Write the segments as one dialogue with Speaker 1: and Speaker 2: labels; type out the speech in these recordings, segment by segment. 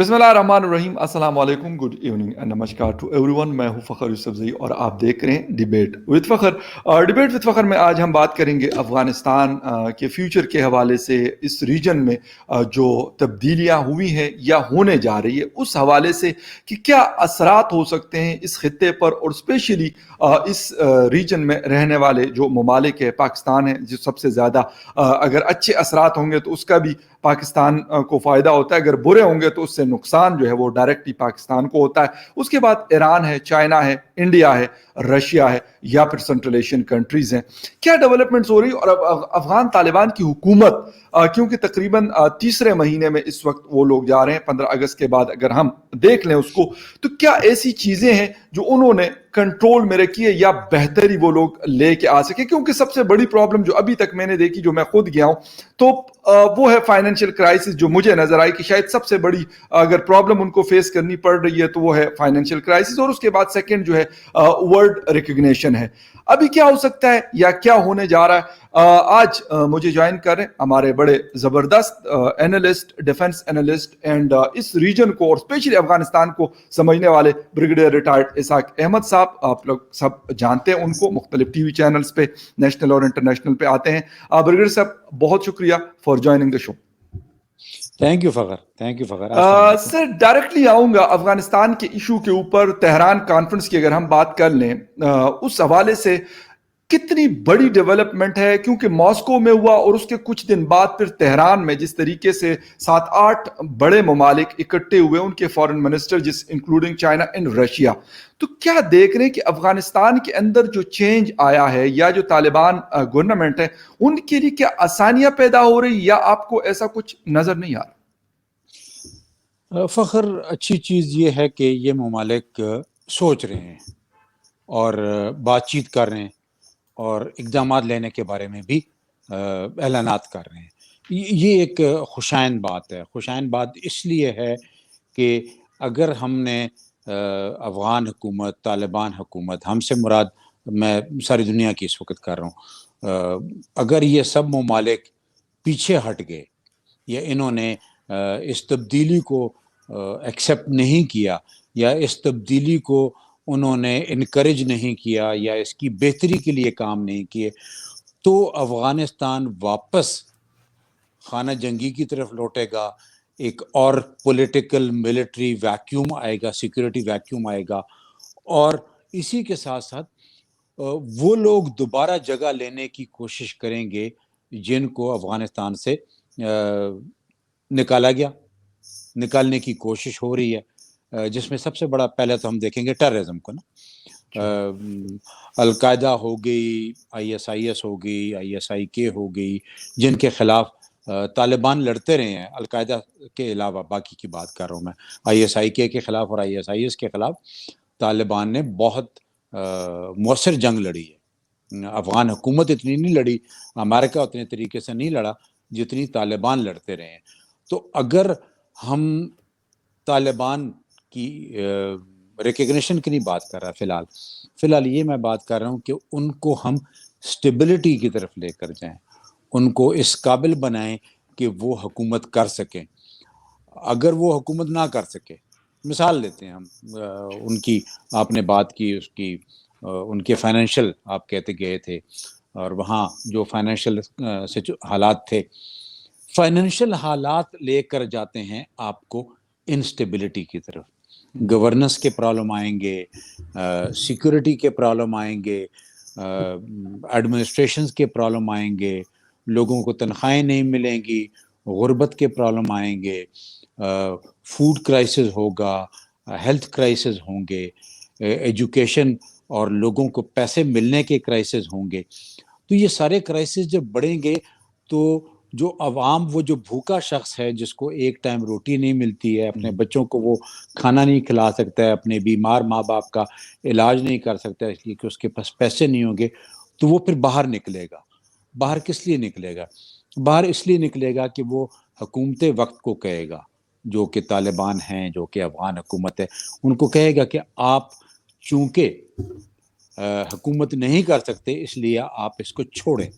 Speaker 1: بسم اللہ الرحمن الرحیم، السلام علیکم، گڈ ایوننگ اینڈ نمسکار ٹو ایوری ون. میں ہوں فخر یوسف زئی اور آپ دیکھ رہے ہیں ڈیبیٹ وتھ فخر. ڈیبیٹ وتھ فخر میں آج ہم بات کریں گے افغانستان کے فیوچر کے حوالے سے. اس ریجن میں جو تبدیلیاں ہوئی ہیں یا ہونے جا رہی ہے اس حوالے سے کہ کیا اثرات ہو سکتے ہیں اس خطے پر، اور اسپیشلی اس ریجن میں رہنے والے جو ممالک ہے، پاکستان ہے جو سب سے زیادہ اگر اچھے اثرات ہوں گے تو اس کا بھی پاکستان کو فائدہ ہوتا ہے، اگر برے ہوں گے تو اس سے نقصان جو ہے وہ ڈائریکٹلی پاکستان کو ہوتا ہے. اس کے بعد ایران ہے، چائنا ہے، انڈیا ہے، رشیا ہے یا پھر سنٹرل ایشین کنٹریز ہیں. کیا ڈیولپمنٹس ہو رہی اور افغان طالبان کی حکومت، کیونکہ تقریباً تیسرے مہینے میں اس وقت وہ لوگ جا رہے ہیں 15 اگست کے بعد، اگر ہم دیکھ لیں اس کو تو کیا ایسی چیزیں ہیں جو انہوں نے کنٹرول میں رکھی ہے یا بہتری وہ لوگ لے کے آ سکے؟ کیونکہ سب سے بڑی پرابلم جو ابھی تک میں نے دیکھی، جو میں خود گیا ہوں، تو وہ ہے فائنینشیل کرائسس. جو مجھے نظر آئی کہ شاید سب سے بڑی اگر پرابلم ان کو فیس کرنی پڑ رہی ہے تو وہ ہے فائنینشیل کرائسس، اور اس کے بعد سیکنڈ جو ہے ورلڈ ریکگنیشن ہے. ابھی کیا ہو سکتا ہے یا کیا ہونے جا رہا ہے؟ آج مجھے جوائن کر رہے ہیں ہمارے بڑے زبردست اینالسٹ، ڈیفنس اینالسٹ اینڈ اس ریجن کو اور اسپیشلی افغانستان کو سمجھنے والے بریگیڈیئر ریٹائرڈ اسحاق احمد صاحب. آپ لوگ سب جانتے ہیں ان کو، مختلف ٹی وی چینلز پہ نیشنل اور انٹرنیشنل پہ آتے ہیں. بریگیڈیئر صاحب بہت شکریہ for joining the show.
Speaker 2: Thank you فخر، تھینک یو فخر. السلام علیکم.
Speaker 1: سر ڈائریکٹلی آؤں گا افغانستان کے ایشو کے اوپر. تہران کانفرنس کی اگر ہم بات کر لیں اس حوالے سے کتنی بڑی ڈیولپمنٹ ہے، کیونکہ ماسکو میں ہوا اور اس کے کچھ دن بعد پھر تہران میں جس طریقے سے 7-8 بڑے ممالک اکٹھے ہوئے، ان کے فارن منسٹر جس انکلوڈنگ چائنا اینڈ رشیا. تو کیا دیکھ رہے ہیں کہ افغانستان کے اندر جو چینج آیا ہے یا جو طالبان گورنمنٹ ہے ان کے لیے کیا آسانیاں پیدا ہو رہی، یا آپ کو ایسا کچھ نظر نہیں آ رہا؟
Speaker 2: فخر، اچھی چیز یہ ہے کہ یہ ممالک سوچ رہے ہیں اور بات چیت کر رہے ہیں اور اقدامات لینے کے بارے میں بھی اعلانات کر رہے ہیں. یہ ایک خوشائن بات ہے. خوشائن بات اس لیے ہے کہ اگر ہم نے افغان حکومت، طالبان حکومت، ہم سے مراد میں ساری دنیا کی اس وقت کر رہا ہوں، اگر یہ سب ممالک پیچھے ہٹ گئے یا انہوں نے اس تبدیلی کو ایکسیپٹ نہیں کیا یا اس تبدیلی کو انہوں نے انکریج نہیں کیا یا اس کی بہتری کے لیے کام نہیں کیے، تو افغانستان واپس خانہ جنگی کی طرف لوٹے گا. ایک اور پولیٹیکل ملٹری ویکیوم آئے گا، سیکورٹی ویکیوم آئے گا، اور اسی کے ساتھ ساتھ وہ لوگ دوبارہ جگہ لینے کی کوشش کریں گے جن کو افغانستان سے نکالنے کی کوشش ہو رہی ہے، جس میں سب سے بڑا پہلے تو ہم دیکھیں گے ٹیررزم کو نا. القاعدہ ہو گئی، ISIS ہو گئی، ISIK ہو گئی، جن کے خلاف طالبان لڑتے رہے ہیں. القاعدہ کے علاوہ باقی کی بات کر رہا ہوں میں. ISIK کے خلاف اور ISIS کے خلاف طالبان نے بہت مؤثر جنگ لڑی ہے. افغان حکومت اتنی نہیں لڑی، امریکہ اتنے طریقے سے نہیں لڑا جتنی طالبان لڑتے رہے ہیں. تو اگر ہم طالبان کی ریکگنیشن کی نہیں بات کر رہا، فی الحال یہ میں بات کر رہا ہوں کہ ان کو ہم سٹیبلٹی کی طرف لے کر جائیں، ان کو اس قابل بنائیں کہ وہ حکومت کر سکیں. اگر وہ حکومت نہ کر سکے، مثال دیتے ہیں ہم، ان کی آپ نے بات کی، اس کی ان کے فائنینشیل آپ کہتے گئے تھے، اور وہاں جو فائنینشیل حالات تھے، فائنینشیل حالات لے کر جاتے ہیں آپ کو انسٹیبلٹی کی طرف. گورننس کے پرابلم آئیں گے، سیکورٹی کے پرابلم آئیں گے، ایڈمنسٹریشنز کے پرابلم آئیں گے، لوگوں کو تنخواہیں نہیں ملیں گی، غربت کے پرابلم آئیں گے، فوڈ کرائسس ہوگا، ہیلتھ کرائسس ہوں گے، ایجوکیشن اور لوگوں کو پیسے ملنے کے کرائسس ہوں گے. تو یہ سارے کرائسس جب بڑھیں گے تو جو عوام، وہ جو بھوکا شخص ہے جس کو ایک ٹائم روٹی نہیں ملتی ہے، اپنے بچوں کو وہ کھانا نہیں کھلا سکتا ہے، اپنے بیمار ماں باپ کا علاج نہیں کر سکتا اس لیے کہ اس کے پاس پیسے نہیں ہوں گے، تو وہ پھر باہر نکلے گا. باہر کس لیے نکلے گا؟ باہر اس لیے نکلے گا کہ وہ حکومت وقت کو کہے گا، جو کہ طالبان ہیں، جو کہ افغان حکومت ہے، ان کو کہے گا کہ آپ چونکہ حکومت نہیں کر سکتے اس لیے آپ اس کو چھوڑیں.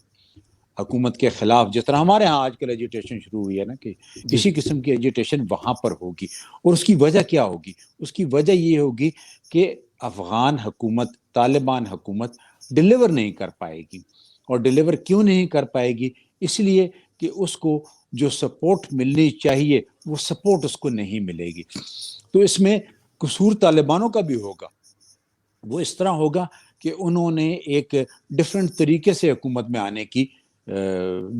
Speaker 2: حکومت کے خلاف جس طرح ہمارے ہاں آج کل ایجیٹیشن شروع ہوئی ہے نا کہ اسی قسم کی ایجیٹیشن وہاں پر ہوگی. اور اس کی وجہ کیا ہوگی؟ اس کی وجہ یہ ہوگی کہ افغان حکومت، طالبان حکومت ڈیلیور نہیں کر پائے گی. اور ڈیلیور کیوں نہیں کر پائے گی؟ اس لیے کہ اس کو جو سپورٹ ملنی چاہیے وہ سپورٹ اس کو نہیں ملے گی. تو اس میں قصور طالبانوں کا بھی ہوگا. وہ اس طرح ہوگا کہ انہوں نے ایک ڈفرینٹ طریقے سے حکومت میں آنے کی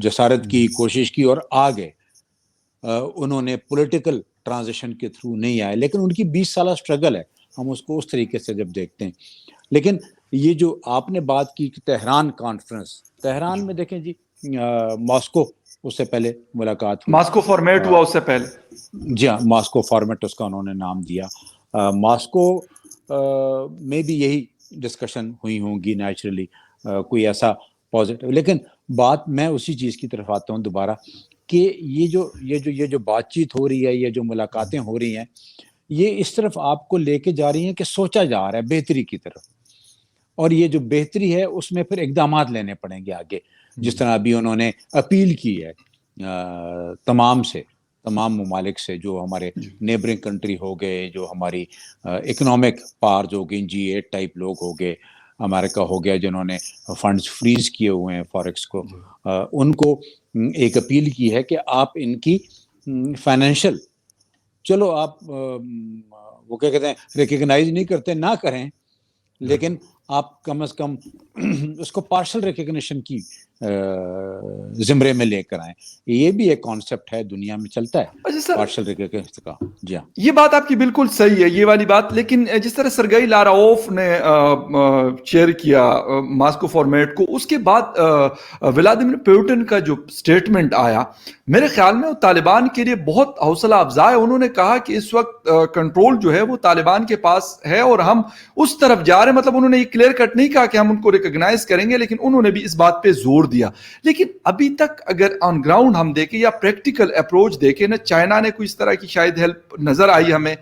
Speaker 2: جسارت کی، کوشش کی اور آ گئے. انہوں نے پولیٹیکل ٹرانزیشن کے تھرو نہیں آئے، لیکن ان کی 20 سالہ سٹرگل ہے، ہم اس کو اس طریقے سے جب دیکھتے ہیں. لیکن یہ جو آپ نے بات کی کہ تہران کانفرنس، تہران میں دیکھیں جی ماسکو اس سے پہلے ملاقات ہوئی.
Speaker 1: ماسکو فارمیٹ ہوا اس سے پہلے.
Speaker 2: جی ہاں، ماسکو فارمیٹ اس کا انہوں نے نام دیا. ماسکو میں بھی یہی ڈسکشن ہوئی ہوں گی نیچرلی، کوئی ایسا پازیٹیو. لیکن بات میں اسی چیز کی طرف آتا ہوں دوبارہ کہ یہ جو بات چیت ہو رہی ہے، یہ جو ملاقاتیں ہو رہی ہیں، یہ اس طرف آپ کو لے کے جا رہی ہیں کہ سوچا جا رہا ہے بہتری کی طرف. اور یہ جو بہتری ہے اس میں پھر اقدامات لینے پڑیں گے آگے. جس طرح ابھی انہوں نے اپیل کی ہے تمام ممالک سے، جو ہمارے نیبرنگ کنٹری ہو گئے، جو ہماری اکنامک پارز ہو گئی، G8 ٹائپ لوگ ہو گئے، امریکہ ہو گیا جنہوں نے فنڈز فریز کیے ہوئے ہیں فاریکس کو، ان کو ایک اپیل کی ہے کہ آپ ان کی فائنینشیل، چلو آپ وہ کیا کہتے ہیں ریکگنائز نہیں کرتے، نہ کریں، لیکن آپ کم از کم اس کو پارشل ریکگنیشن کی زمرے میں لے کر آئیں. یہ بھی ایک کانسیپٹ ہے، دنیا میں چلتا ہے پارشل ریکگنیشن کا. جی ہاں،
Speaker 1: یہ بات آپ کی بالکل صحیح ہے، یہ والی بات. لیکن جس طرح سرگئی لاراوف نے چیئر کیا ماسکو فارمیٹ کو، اس کے بعد ولادیمیر پوٹن کا جو سٹیٹمنٹ آیا، میرے خیال میں وہ طالبان کے لیے بہت حوصلہ افزا ہے. انہوں نے کہا کہ اس وقت کنٹرول جو ہے وہ طالبان کے پاس ہے اور ہم اس طرف جا رہے ہیں. مطلب انہوں نے یہ کلیئر کٹ نہیں کہا کہ ہم ان کو ریکگنائز کریں گے، لیکن انہوں نے بھی اس بات پہ زور دیا. لیکن ابھی تک اگر آن گراؤنڈ ہم دیکھیں یا پریکٹیکل اپروچ دیکھیں، نہ چائنا نے کوئی اس طرح کی شاید ہیلپ نظر آئی ہمیں،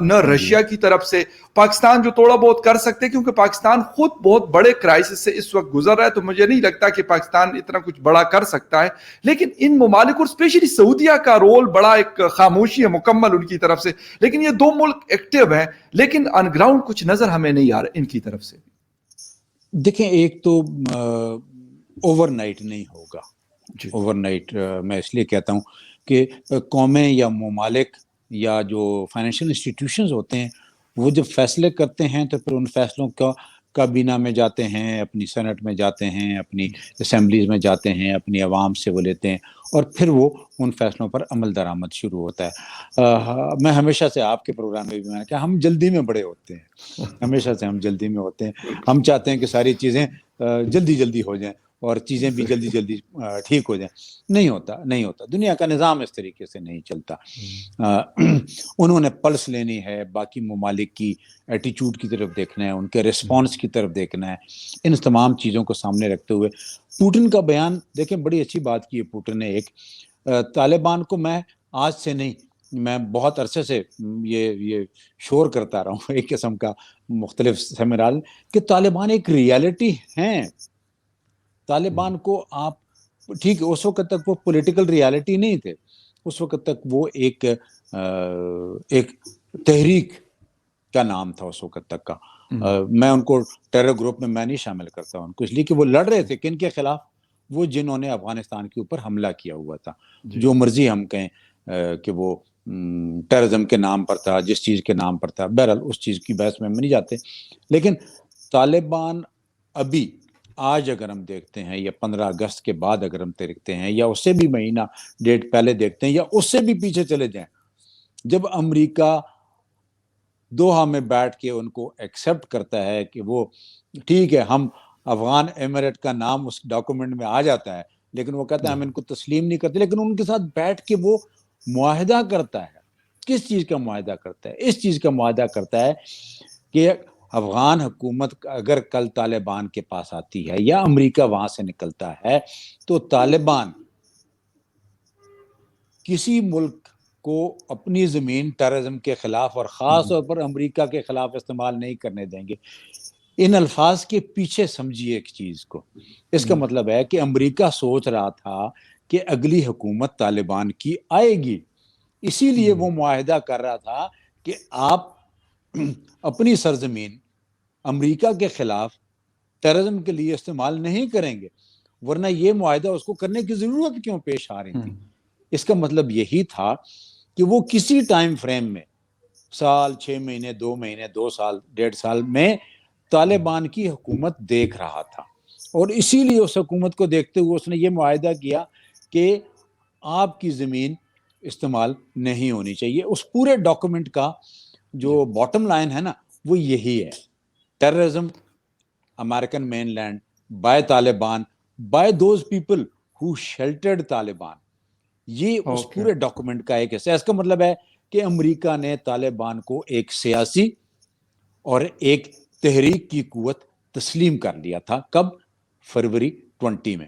Speaker 1: نہ رشیا کی طرف سے. پاکستان جو تھوڑا بہت کر سکتے، کیونکہ پاکستان خود بہت بڑے کرائسس سے اس وقت گزر رہا ہے، تو مجھے نہیں لگتا کہ پاکستان اتنا کچھ بڑا کر سکتا ہے. لیکن ان ممالک اور اسپیشلی سعودیہ کا رول بڑا ایک خاموشی ہے مکمل ان کی طرف سے. لیکن یہ دو ملک ایکٹیو ہیں، لیکن آن گراؤنڈ کچھ نظر ہمیں نہیں آ رہا ان کی طرف سے.
Speaker 2: دیکھیں ایک تو اوور نائٹ نہیں ہوگا. اوور نائٹ میں اس لیے کہتا ہوں کہ قومیں یا ممالک یا جو فائنینشیل انسٹیٹیوشنز ہوتے ہیں، وہ جب فیصلے کرتے ہیں تو پھر ان فیصلوں کا کابینہ میں جاتے ہیں، اپنی سینٹ میں جاتے ہیں، اپنی اسمبلیز میں جاتے ہیں، اپنی عوام سے وہ لیتے ہیں، اور پھر وہ ان فیصلوں پر عمل درآمد شروع ہوتا ہے. میں ہمیشہ سے آپ کے پروگرام میں بھی میں نے کہا ہم جلدی میں بڑے ہوتے ہیں، ہمیشہ سے ہم جلدی میں ہوتے ہیں. ہم چاہتے ہیں کہ ساری چیزیں جلدی جلدی ہو جائیں اور چیزیں بھی جلدی جلدی ٹھیک ہو جائیں. نہیں ہوتا. دنیا کا نظام اس طریقے سے نہیں چلتا. انہوں نے پلس لینی ہے، باقی ممالک کی ایٹیچیوڈ کی طرف دیکھنا ہے، ان کے ریسپانس کی طرف دیکھنا ہے. ان تمام چیزوں کو سامنے رکھتے ہوئے پوٹن کا بیان دیکھیں، بڑی اچھی بات کی ہے پوٹن نے. ایک طالبان کو میں آج سے نہیں، میں بہت عرصے سے یہ شور کرتا رہا ہوں ایک قسم کا مختلف سیمینار، کہ طالبان ایک ریالٹی ہیں. طالبان کو آپ ٹھیک ہے، اس وقت تک وہ پولیٹیکل ریالٹی نہیں تھے، اس وقت تک وہ ایک تحریک کا نام تھا اس وقت تک کا. میں ان کو ٹیرر گروپ میں نہیں شامل کرتا ان کو، اس لیے کہ وہ لڑ رہے تھے کن کے خلاف؟ وہ جنہوں نے افغانستان کے اوپر حملہ کیا ہوا تھا. جو مرضی ہم کہیں کہ وہ ٹیررزم کے نام پر تھا، جس چیز کے نام پر تھا، بہرحال اس چیز کی بحث میں نہیں جاتے. لیکن طالبان ابھی آج اگر ہم دیکھتے ہیں، یا 15 اگست کے بعد اگر ہم دیکھتے ہیں، یا اس سے بھی مہینہ ڈیٹ پہلے دیکھتے ہیں، یا اس سے بھی پیچھے چلے جائیں، جب امریکہ دوحہ میں بیٹھ کے ان کو ایکسیپٹ کرتا ہے کہ وہ ٹھیک ہے، ہم افغان ایمریٹ کا نام اس ڈاکومنٹ میں آ جاتا ہے، لیکن وہ کہتا ہے ہم ان کو تسلیم نہیں کرتے، لیکن ان کے ساتھ بیٹھ کے وہ معاہدہ کرتا ہے. کس چیز کا معاہدہ کرتا ہے؟ اس چیز کا معاہدہ کرتا ہے کہ افغان حکومت اگر کل طالبان کے پاس آتی ہے یا امریکہ وہاں سے نکلتا ہے، تو طالبان کسی ملک کو اپنی زمین ٹیررزم کے خلاف اور خاص طور پر امریکہ کے خلاف استعمال نہیں کرنے دیں گے. ان الفاظ کے پیچھے سمجھیے ایک چیز کو. اس کا مطلب ہے کہ امریکہ سوچ رہا تھا کہ اگلی حکومت طالبان کی آئے گی، اسی لیے وہ معاہدہ کر رہا تھا کہ آپ اپنی سرزمین امریکہ کے خلاف ٹیررزم کے لیے استعمال نہیں کریں گے، ورنہ یہ معاہدہ اس کو کرنے کی ضرورت کیوں پیش آ رہی تھی. اس کا مطلب یہی تھا کہ وہ کسی ٹائم فریم میں، سال، 6 مہینے، 2 مہینے، 2 سال، 1.5 سال میں طالبان کی حکومت دیکھ رہا تھا، اور اسی لیے اس حکومت کو دیکھتے ہوئے اس نے یہ معاہدہ کیا کہ آپ کی زمین استعمال نہیں ہونی چاہیے. اس پورے ڈاکومنٹ کا جو باٹم لائن ہے نا وہ یہی ہے: terrorism American mainland by Taliban by those people who sheltered Taliban. یہ اس پورے ڈاکومنٹ کا ایک حصہ ہے. اس کا مطلب ہے کہ امریکہ نے طالبان کو ایک سیاسی اور ایک تحریک کی قوت تسلیم کر لیا تھا. کب؟ فروری 20 میں.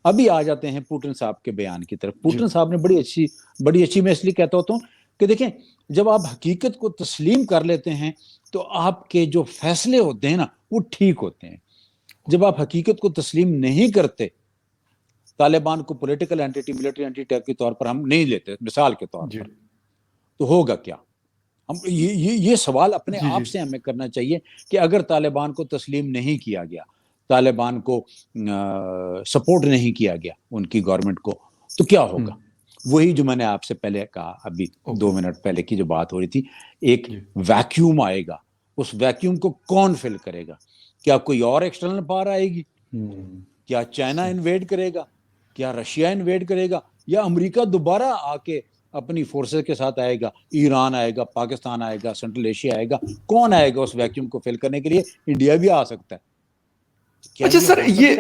Speaker 2: ابھی آ جاتے ہیں پوٹن صاحب کے بیان کی طرف. پوٹن صاحب نے بڑی اچھی میں اس لیے کہتا ہوتا ہوں کہ دیکھیں، جب آپ حقیقت کو تسلیم کر لیتے ہیں تو آپ کے جو فیصلے ہوتے ہیں نا وہ ٹھیک ہوتے ہیں. جب آپ حقیقت کو تسلیم نہیں کرتے، طالبان کو پولیٹیکل اینٹی، ملٹری اینٹی کے طور پر ہم نہیں لیتے مثال کے طور پر، تو ہوگا کیا؟ ہم یہ سوال اپنے آپ سے ہمیں کرنا چاہیے کہ اگر طالبان کو تسلیم نہیں کیا گیا، طالبان کو سپورٹ نہیں کیا گیا ان کی گورنمنٹ کو، تو کیا ہوگا؟ وہی جو میں نے آپ سے پہلے کہا، ابھی 2 منٹ پہلے کی جو بات ہو رہی تھی، ایک ویکیوم آئے گا. اس ویکیوم کو کون فل کرے گا؟ کیا کوئی اور ایکسٹرنل پاور آئے گی؟ کیا چائنا انویڈ کرے گا؟ کیا رشیا انویڈ کرے گا؟ یا امریکہ دوبارہ آ کے اپنی فورسز کے ساتھ آئے گا؟ ایران آئے گا، پاکستان آئے گا، سینٹرل ایشیا آئے گا. کون آئے گا اس ویکیوم کو فل کرنے کے لیے؟ انڈیا بھی آ سکتا ہے.
Speaker 1: اچھا سر، یہ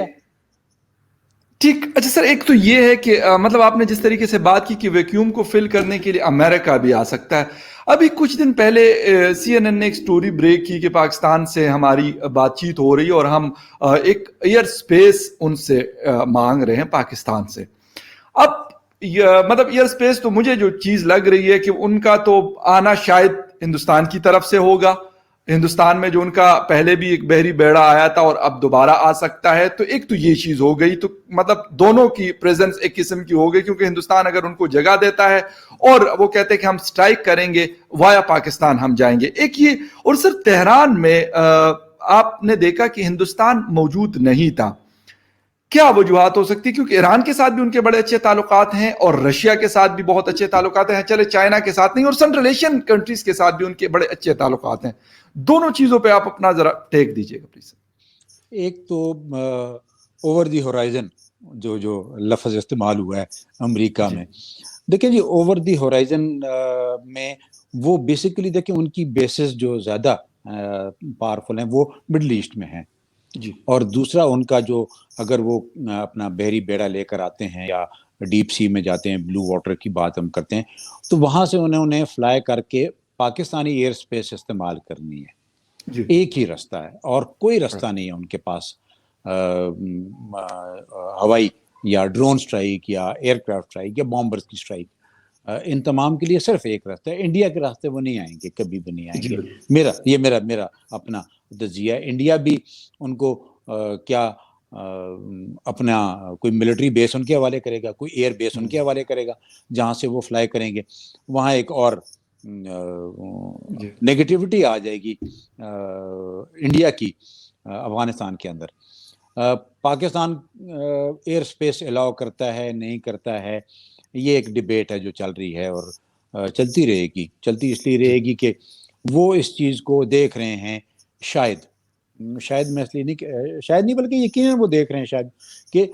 Speaker 1: ٹھیک. اچھا سر، ایک تو یہ ہے کہ مطلب آپ نے جس طریقے سے بات کی کہ ویکیوم کو فل کرنے کے لیے امریکہ بھی آ سکتا ہے. ابھی کچھ دن پہلے CNN نے ایک سٹوری بریک کی کہ پاکستان سے ہماری بات چیت ہو رہی ہے اور ہم ایک ایئر سپیس ان سے مانگ رہے ہیں پاکستان سے. اب مطلب ایئر سپیس تو مجھے جو چیز لگ رہی ہے کہ ان کا تو آنا شاید ہندوستان کی طرف سے ہوگا. ہندوستان میں جو ان کا پہلے بھی ایک بحری بیڑا آیا تھا اور اب دوبارہ آ سکتا ہے، تو ایک تو یہ چیز ہو گئی. تو مطلب دونوں کی پریزنس ایک قسم کی ہو گئی، کیونکہ ہندوستان اگر ان کو جگہ دیتا ہے اور وہ کہتے ہیں کہ ہم سٹرائک کریں گے وایا پاکستان ہم جائیں گے. ایک یہ. اور سر تہران میں آپ نے دیکھا کہ ہندوستان موجود نہیں تھا. کیا وجوہات ہو سکتی؟ کیونکہ ایران کے ساتھ بھی ان کے بڑے اچھے تعلقات ہیں اور رشیا کے ساتھ بھی بہت اچھے تعلقات ہیں، چلے چائنا کے ساتھ نہیں، اور سینٹرل ایشین کنٹریز کے ساتھ بھی ان کے بڑے اچھے تعلقات ہیں. دونوں چیزوں پہ آپ اپنا ذرا ٹیک دیجیے گا پلیز.
Speaker 2: ایک تو اوور دی ہورائزن جو لفظ استعمال ہوا ہے امریکہ میں، دیکھیں جی، اوور دی ہورائزن میں وہ بیسیکلی دیکھیں ان کی بیسز جو زیادہ پاورفل ہیں وہ مڈل ایسٹ میں ہیں. اور دوسرا ان کا جو اگر وہ اپنا بحری بیڑا لے کر آتے ہیں یا ڈیپ سی میں جاتے ہیں، بلو واٹر کی بات ہم کرتے ہیں، تو وہاں سے انہیں فلائی کر کے پاکستانی ایئر سپیس استعمال کرنی ہے. ایک ہی راستہ ہے اور کوئی راستہ نہیں ہے ان کے پاس ہوائی یا ڈرون سٹرائک یا ایئر کرافٹ سٹرائک یا بامبرز کی سٹرائک. ان تمام کے لیے صرف ایک راستہ ہے. انڈیا کے راستے وہ نہیں آئیں گے، کبھی بھی نہیں آئیں گے. میرا اپنا تجزیہ ہے. انڈیا بھی ان کو کیا اپنا کوئی ملٹری بیس ان کے حوالے کرے گا، کوئی ایئر بیس ان کے حوالے کرے گا جہاں سے وہ فلائی کریں گے. وہاں ایک اور نیگیٹیوٹی آ جائے گی انڈیا کی افغانستان کے اندر. پاکستان ایئر سپیس الاؤ کرتا ہے نہیں کرتا ہے، یہ ایک ڈیبیٹ ہے جو چل رہی ہے اور چلتی رہے گی. چلتی اس لیے رہے گی کہ وہ اس چیز کو دیکھ رہے ہیں، شاید میں اس لیے نہیں، شاید نہیں بلکہ یقیناً وہ دیکھ رہے ہیں شاید کہ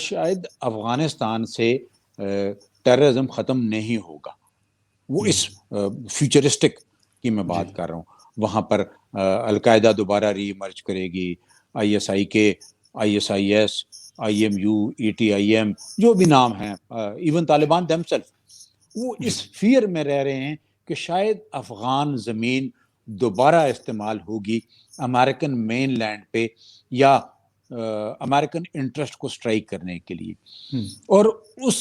Speaker 2: شاید افغانستان سے ٹیررزم ختم نہیں ہوگا. وہ اس فیوچرسٹک کی میں بات کر رہا ہوں. وہاں پر القاعدہ دوبارہ ری ایمرج کرے گی، ISI کے، ISIS، IMU، ETIM، جو بھی نام ہیں، ایون طالبان themselves، وہ اس فیئر میں رہ رہے ہیں کہ شاید افغان زمین دوبارہ استعمال ہوگی امریکن مین لینڈ پہ یا امریکن انٹرسٹ کو سٹرائک کرنے کے لیے. اور اس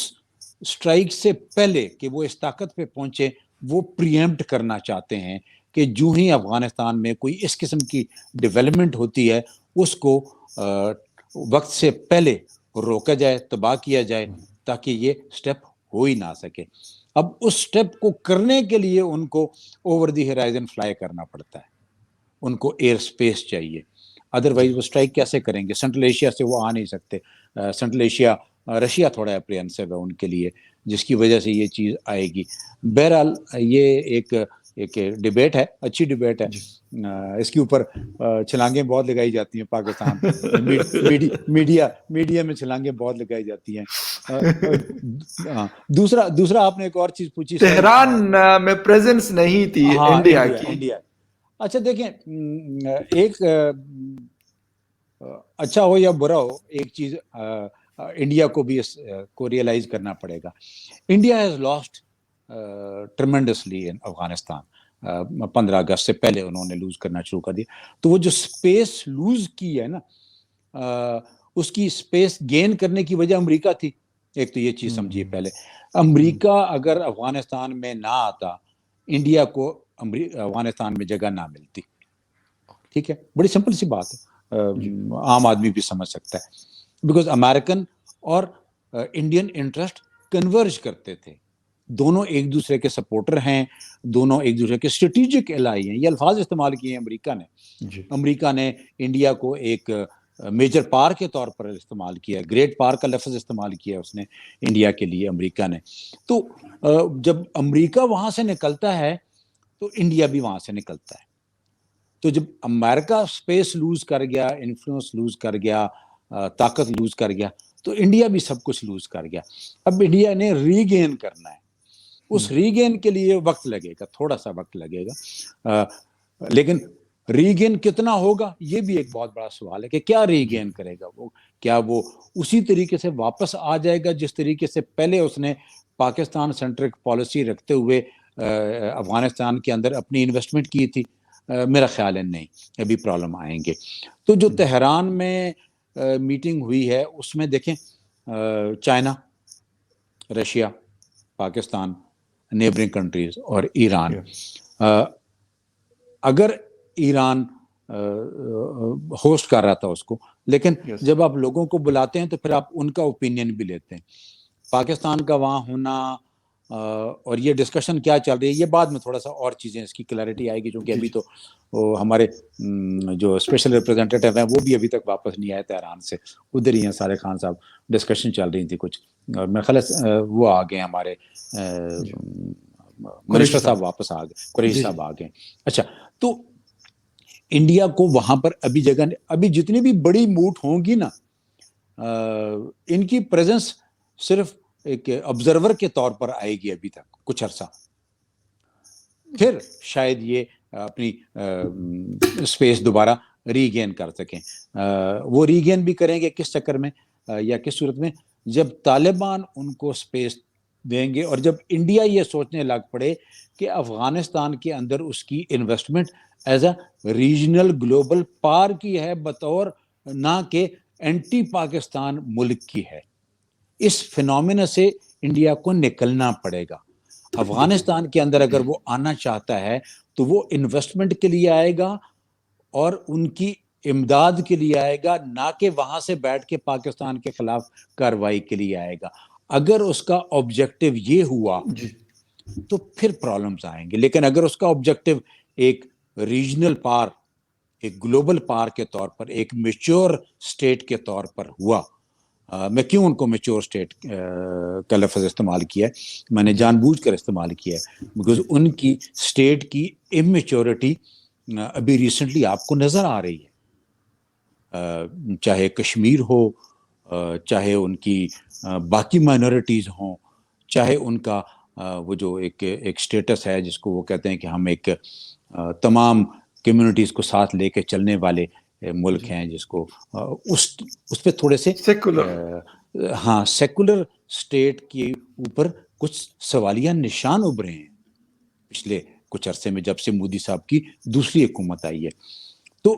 Speaker 2: سٹرائک سے پہلے کہ وہ اس طاقت پہ پہنچے، وہ پریمپٹ کرنا چاہتے ہیں کہ جو ہی افغانستان میں کوئی اس قسم کی ڈیولپمنٹ ہوتی ہے اس کو وقت سے پہلے روکا جائے, تباہ کیا جائے, تاکہ یہ سٹیپ ہو ہی نہ سکے. اب اس سٹیپ کو کرنے کے لیے ان کو اوور دی ہرائزن فلائی کرنا پڑتا ہے, ان کو ایئر سپیس چاہیے, ادروائز وہ اسٹرائک کیسے کریں گے؟ سینٹرل ایشیا سے وہ آ نہیں سکتے. سینٹرل ایشیا, رشیا تھوڑا اپریہنسو ہے ان کے لیے, جس کی وجہ سے یہ چیز آئے گی. بہرحال یہ ایک ڈبیٹ ہے, اچھی ڈبیٹ ہے. اس کے اوپر چھلانگیں بہت لگائی جاتی ہیں پاکستان میڈیا میں چھلانگیں بہت لگائی جاتی ہیں. دوسرا آپ نے ایک اور چیز پوچھی,
Speaker 1: تہران میں پریزنس نہیں تھی انڈیا کی.
Speaker 2: اچھا دیکھیں, ایک اچھا ہو یا برا ہو, ایک چیز انڈیا کو بھی اس کو ریئلائز کرنا پڑے گا. انڈیا ہیز لاسٹ ٹریمنڈسلی ان افغانستان. 15 اگست سے پہلے انہوں نے لوز کرنا شروع کر دیا. تو وہ جو سپیس لوز کی ہے نا, اس کی سپیس گین کرنے کی وجہ امریکہ تھی. ایک تو یہ چیز سمجھیے پہلے, امریکہ اگر افغانستان میں نہ آتا, انڈیا کو افغانستان میں جگہ نہ ملتی. ٹھیک ہے, بڑی سمپل سی بات ہے, عام آدمی بھی سمجھ سکتا ہے. بیکاز امریکن اور انڈین انٹرسٹ کنورج کرتے تھے, دونوں ایک دوسرے کے سپورٹر ہیں, دونوں ایک دوسرے کے اسٹریٹجک الائی ہیں. یہ الفاظ استعمال کیے ہیں امریکہ نے. امریکہ نے انڈیا کو ایک میجر پار کے طور پر استعمال کیا, گریٹ پار کا لفظ استعمال کیا اس نے انڈیا کے لیے, امریکہ نے. تو جب امریکہ وہاں سے نکلتا ہے تو انڈیا بھی وہاں سے نکلتا ہے. تو جب امریکہ سپیس لوز کر گیا, انفلوئنس لوز کر گیا, طاقت لوز کر گیا, تو انڈیا بھی سب کچھ لوز کر گیا. اب انڈیا نے ری گین کرنا ہے. اس ری گین کے لیے وقت لگے گا, تھوڑا سا وقت لگے گا, لیکن ری گین کتنا ہوگا یہ بھی ایک بہت بڑا سوال ہے کہ کیا ری گین کرے گا وہ. کیا وہ اسی طریقے سے واپس آ جائے گا جس طریقے سے پہلے اس نے پاکستان سینٹرک پالیسی رکھتے ہوئے افغانستان کے اندر اپنی انویسٹمنٹ کی تھی؟ میرا خیال ہے نہیں, ابھی پرابلم آئیں گے. تو جو تہران میں میٹنگ ہوئی ہے اس میں دیکھیں, China, Russia, Pakistan, neighbouring countries اور ایران. اگر ایران ہوسٹ کر رہا تھا اس کو, لیکن جب آپ لوگوں کو بلاتے ہیں تو پھر آپ ان کا اوپینین بھی لیتے ہیں. پاکستان کا وہاں ہونا اور یہ ڈسکشن کیا چل رہی ہے, یہ بعد میں تھوڑا سا اور چیزیں اس کی کلیئرٹی آئے گی, کیونکہ ابھی تو ہمارے جو اسپیشل ریپرزینٹیٹیو ہیں وہ بھی ابھی تک واپس نہیں آئے تہران سے, ادھر ہی ہیں سارے خان صاحب. ڈسکشن چل رہی تھی کچھ, اور میرے خیال وہ آ گئے ہمارے منسٹر صاحب واپس آ گئے, قریشی صاحب آ گئے. اچھا, تو انڈیا کو وہاں پر ابھی جگہ, ابھی جتنی بھی بڑی موٹ ہوں گی نا, ان کی پریزنس صرف ایک آبزرور کے طور پر آئے گی ابھی تک کچھ عرصہ, پھر شاید یہ اپنی اسپیس دوبارہ ری گین کر سکیں. وہ ری گین بھی کریں گے کس چکر میں یا کس صورت میں؟ جب طالبان ان کو اسپیس دیں گے, اور جب انڈیا یہ سوچنے لگ پڑے کہ افغانستان کے اندر اس کی investment as a regional global پار کی ہے, بطور نہ کہ اینٹی پاکستان ملک کی ہے. اس فینومینا سے انڈیا کو نکلنا پڑے گا. افغانستان کے اندر اگر وہ آنا چاہتا ہے تو وہ انویسٹمنٹ کے لیے آئے گا اور ان کی امداد کے لیے آئے گا, نہ کہ وہاں سے بیٹھ کے پاکستان کے خلاف کارروائی کے لیے آئے گا. اگر اس کا آبجیکٹو یہ ہوا تو پھر پرابلمز آئیں گے. لیکن اگر اس کا آبجیکٹو ایک ریجنل پار, ایک گلوبل پار کے طور پر, ایک میچور سٹیٹ کے طور پر ہوا, میں کیوں ان کو میچور سٹیٹ کا لفظ استعمال کیا ہے, میں نے جان بوجھ کر استعمال کیا ہے, بیکاز ان کی سٹیٹ کی امیچورٹی ابھی ریسنٹلی آپ کو نظر آ رہی ہے. چاہے کشمیر ہو, چاہے ان کی باقی مائنورٹیز ہوں, چاہے ان کا وہ جو ایک سٹیٹس ہے جس کو وہ کہتے ہیں کہ ہم ایک تمام کمیونٹیز کو ساتھ لے کے چلنے والے ملک ہیں, جس کو اس پہ تھوڑے سے سیکولر سٹیٹ کے اوپر کچھ سوالیہ نشان ابھرے ہیں پچھلے کچھ عرصے میں, جب سے مودی صاحب کی دوسری حکومت آئی ہے. تو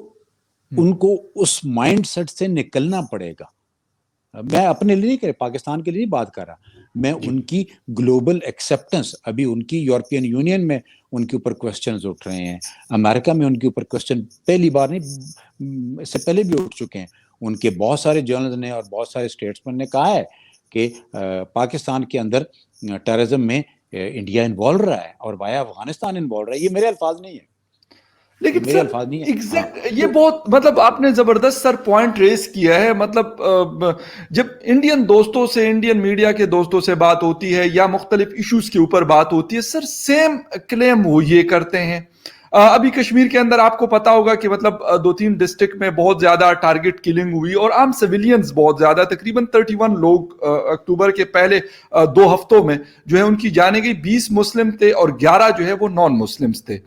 Speaker 2: ان کو اس مائنڈ سیٹ سے نکلنا پڑے گا. میں اپنے لیے نہیں کر پاکستان کے لیے نہیں بات کر رہا, میں ان کی گلوبل ایکسیپٹنس, ابھی ان کی یورپین یونین میں ان کے اوپر کوسچنز اٹھ رہے ہیں, امریکہ میں ان کے اوپر کوسچن پہلی بار نہیں, اس سے پہلے بھی اٹھ چکے ہیں. ان کے بہت سارے جرنلز نے اور بہت سارے اسٹیٹسمین نے کہا ہے کہ پاکستان کے اندر ٹیررزم میں انڈیا انوالو رہا ہے اور وایا افغانستان انوالو رہا ہے. یہ میرے الفاظ نہیں ہیں,
Speaker 1: لیکن
Speaker 2: میرے
Speaker 1: سر
Speaker 2: الفاظ نہیں ہیں.
Speaker 1: ایگزیکٹ یہ بہت مطلب آپ نے زبردست سر پوائنٹ ریز کیا ہے. مطلب جب انڈین دوستوں سے, انڈین میڈیا کے دوستوں سے بات ہوتی ہے یا مختلف ایشوز کے اوپر بات ہوتی ہے, سر سیم کلیم وہ یہ کرتے ہیں. ابھی کشمیر کے اندر آپ کو پتا ہوگا کہ مطلب 2-3 ڈسٹرکٹ میں بہت زیادہ ٹارگٹ کلنگ ہوئی اور عام سویلینز بہت زیادہ, تقریباً 31 لوگ اکتوبر کے پہلے 2 ہفتوں میں جو ہے ان کی جانیں گئی. 20 مسلم تھے اور 11 جو ہے وہ نان مسلمز تھے.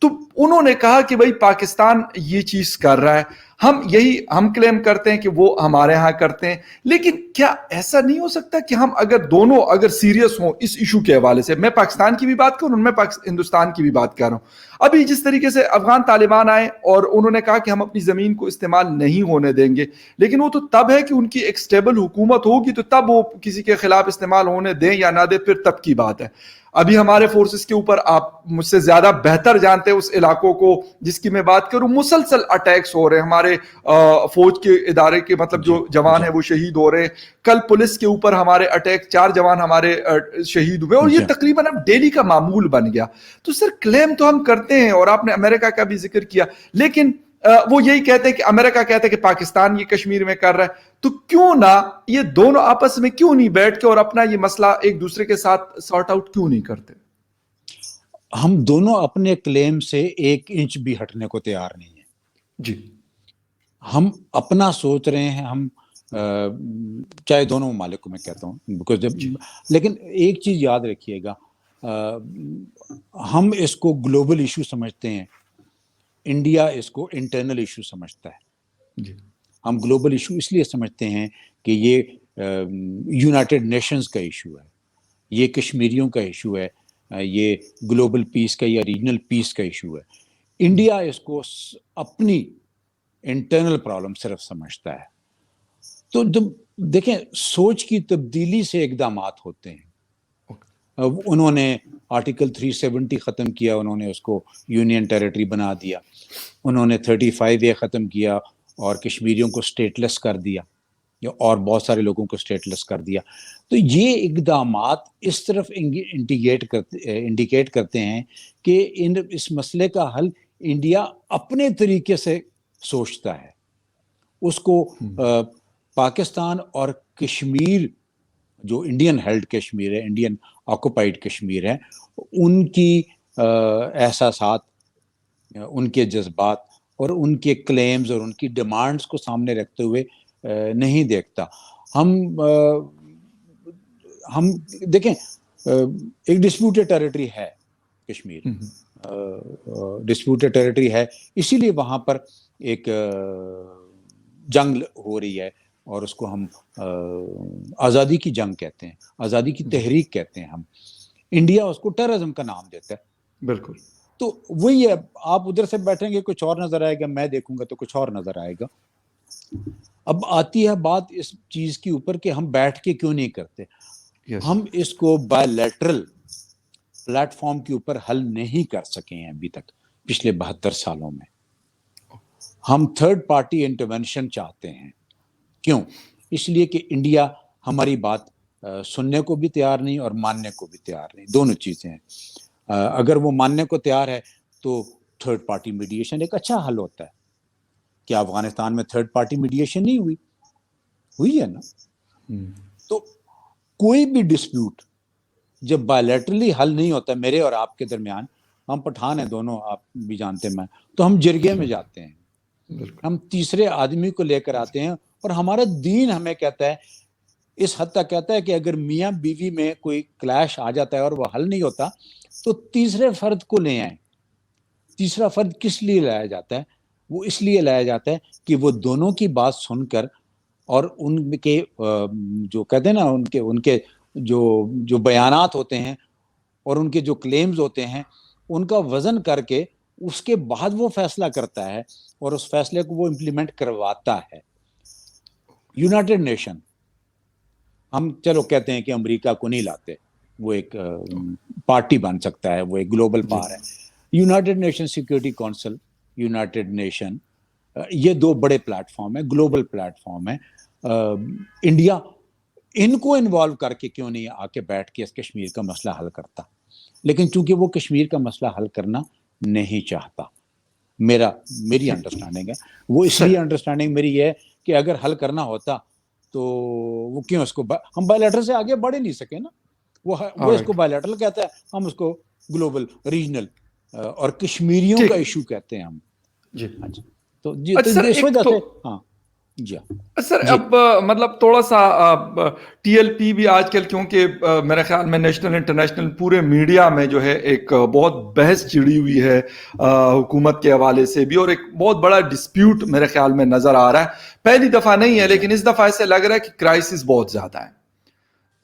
Speaker 1: تو انہوں نے کہا کہ بھائی پاکستان یہ چیز کر رہا ہے, ہم کلیم کرتے ہیں کہ وہ ہمارے ہاں کرتے ہیں, لیکن کیا ایسا نہیں ہو سکتا کہ ہم اگر سیریس ہوں اس ایشو کے حوالے سے, میں پاکستان کی بھی بات کروں, میں ہندوستان کی بھی بات کر رہا ہوں. ابھی جس طریقے سے افغان طالبان آئے اور انہوں نے کہا کہ ہم اپنی زمین کو استعمال نہیں ہونے دیں گے, لیکن وہ تو تب ہے کہ ان کی ایک سٹیبل حکومت ہوگی تو تب وہ کسی کے خلاف استعمال ہونے دیں یا نہ دیں, پھر تب کی بات ہے. ابھی ہمارے فورسز کے اوپر, آپ مجھ سے زیادہ بہتر جانتے ہیں اس علاقوں کو جس کی میں بات کروں, مسلسل اٹیکس ہو رہے ہیں, ہمارے فوج کے ادارے کے مطلب جو جوان ہیں وہ شہید ہو رہے ہیں. کل پولیس کے اوپر ہمارے اٹیک, 4 جوان ہمارے شہید ہوئے, اور یہ تقریباً اب ڈیلی کا معمول بن گیا. تو سر کلیم تو ہم کرتے ہیں, اور آپ نے امریکہ کا بھی ذکر کیا, لیکن وہ یہی کہتے ہیں کہ امریکہ کہتے ہیں کہ پاکستان یہ کشمیر میں کر رہا ہے. تو کیوں نہ یہ دونوں آپس میں کیوں نہیں بیٹھ کے اور اپنا یہ مسئلہ ایک دوسرے کے ساتھ سارٹ آؤٹ کیوں نہیں کرتے؟
Speaker 2: ہم دونوں اپنے کلیم سے 1 انچ بھی ہٹنے کو تیار نہیں ہیں.
Speaker 1: جی,
Speaker 2: ہم اپنا سوچ رہے ہیں, ہم چاہے دونوں ممالک کو میں کہتا ہوں, لیکن ایک چیز یاد رکھیے گا, ہم اس کو گلوبل ایشو سمجھتے ہیں, انڈیا اس کو انٹرنل ایشو سمجھتا ہے.
Speaker 1: جی,
Speaker 2: ہم گلوبل ایشو اس لیے سمجھتے ہیں کہ یہ یونائٹڈ نیشنز کا ایشو ہے, یہ کشمیریوں کا ایشو ہے, یہ گلوبل پیس کا یا ریجنل پیس کا ایشو ہے. انڈیا اس کو اپنی انٹرنل پرابلم صرف سمجھتا ہے. تو جب دیکھیں سوچ کی تبدیلی سے اقدامات ہوتے ہیں. انہوں نے آرٹیکل 370 ختم کیا, انہوں نے اس کو یونین ٹیریٹری بنا دیا, انہوں نے 35A ختم کیا اور کشمیریوں کو اسٹیٹ لیس کر دیا, اور بہت سارے لوگوں کو اسٹیٹ لیس کر دیا. تو یہ اقدامات اس طرف انڈیکیٹ کرتے ہیں کہ اس مسئلے کا حل انڈیا اپنے طریقے سے سوچتا ہے. اس کو پاکستان اور کشمیر جو انڈین ہیلڈ کشمیر ہے, انڈین آکوپائڈ کشمیر ہے, ان کی احساسات, ان کے جذبات اور ان کے کلیمز اور ان کی ڈیمانڈز کو سامنے رکھتے ہوئے نہیں دیکھتا. ہم دیکھیں ایک ڈسپیوٹڈ ٹیریٹری ہے کشمیر, ڈسپیوٹڈ ٹیریٹری ہے, اسی لیے وہاں پر ایک جنگ ہو رہی ہے اور اس کو ہم آزادی کی جنگ کہتے ہیں, آزادی کی تحریک کہتے ہیں ہم. انڈیا اس کو ٹیررزم کا نام دیتا ہے.
Speaker 1: بالکل.
Speaker 2: تو وہی ہے, آپ ادھر سے بیٹھیں گے کچھ اور نظر آئے گا, میں دیکھوں گا تو کچھ اور نظر آئے گا. اب آتی ہے بات اس چیز کے اوپر کہ ہم بیٹھ کے کیوں نہیں کرتے. ہم اس کو بائی لیٹرل پلیٹ فارم کے اوپر حل نہیں کر سکے ہیں ابھی تک پچھلے 72 سالوں میں. ہم تھرڈ پارٹی انٹرونشن چاہتے ہیں. کیوں؟ اس لیے کہ انڈیا ہماری بات سننے کو بھی تیار نہیں اور ماننے کو بھی تیار نہیں, دونوں چیزیں ہیں. اگر وہ ماننے کو تیار ہے تو تھرڈ پارٹی میڈیشن ایک اچھا حل ہوتا ہے. کیا افغانستان میں تھرڈ پارٹی میڈیشن نہیں ہوئی ہے نا. تو کوئی بھی ڈسپیوٹ جب بائیلیٹرلی حل نہیں ہوتا میرے اور آپ کے درمیان, ہم پٹھان ہیں دونوں, آپ بھی جانتے ہیں, میں تو ہم جرگے میں جاتے ہیں, ہم تیسرے آدمی کو لے کر آتے ہیں, اور ہمارا دین ہمیں کہتا ہے, اس حد تک کہتا ہے کہ اگر میاں بیوی میں کوئی کلیش آ جاتا ہے اور وہ حل نہیں ہوتا تو تیسرے فرد کو لے آئیں. تیسرا فرد کس لیے لایا جاتا ہے؟ وہ اس لیے لایا جاتا ہے کہ وہ دونوں کی بات سن کر اور ان کے جو کہتے ہیں نا ان کے جو بیانات ہوتے ہیں اور ان کے جو کلیمز ہوتے ہیں ان کا وزن کر کے اس کے بعد وہ فیصلہ کرتا ہے اور اس فیصلے کو وہ امپلیمنٹ کرواتا ہے. یونائٹڈ نیشن ہم چلو کہتے ہیں کہ امریکہ کو نہیں لاتے, وہ ایک پارٹی بن سکتا ہے, وہ ایک گلوبل پاور ہے. United nation security council, United nation, یہ دو بڑے پلیٹ فارم ہیں, گلوبل پلیٹ فارم ہیں. انڈیا ان کو انوالو کر کے کیوں نہیں آ کے بیٹھ کے اس کشمیر کا مسئلہ حل کرتا؟ لیکن چونکہ وہ کشمیر کا مسئلہ حل کرنا نہیں چاہتا, میری انڈرسٹینڈنگ ہے وہ, اس لیے انڈرسٹینڈنگ میری یہ ہے کہ اگر حل کرنا ہوتا تو وہ کیوں اس کو, ہم بائی لیٹر سے آگے بڑھ ہی نہیں سکے نا, وہ اس کو بائی لیٹرل کہتا ہے, ہم اس کو گلوبل ریجنل اور کشمیریوں کا ایشو کہتے ہیں ہم.
Speaker 1: جی
Speaker 2: تو اس وجہ سے ہاں جی
Speaker 1: سر. اب مطلب تھوڑا سا ٹی ایل پی بھی آج کل, کیونکہ میرے خیال میں نیشنل انٹرنیشنل پورے میڈیا میں جو ہے ایک بہت بحث چھڑی ہوئی ہے حکومت کے حوالے سے بھی, اور ایک بہت بڑا ڈسپیوٹ میرے خیال میں نظر آ رہا ہے. پہلی دفعہ نہیں ہے لیکن اس دفعہ ایسے لگ رہا ہے کہ کرائسس بہت زیادہ ہے.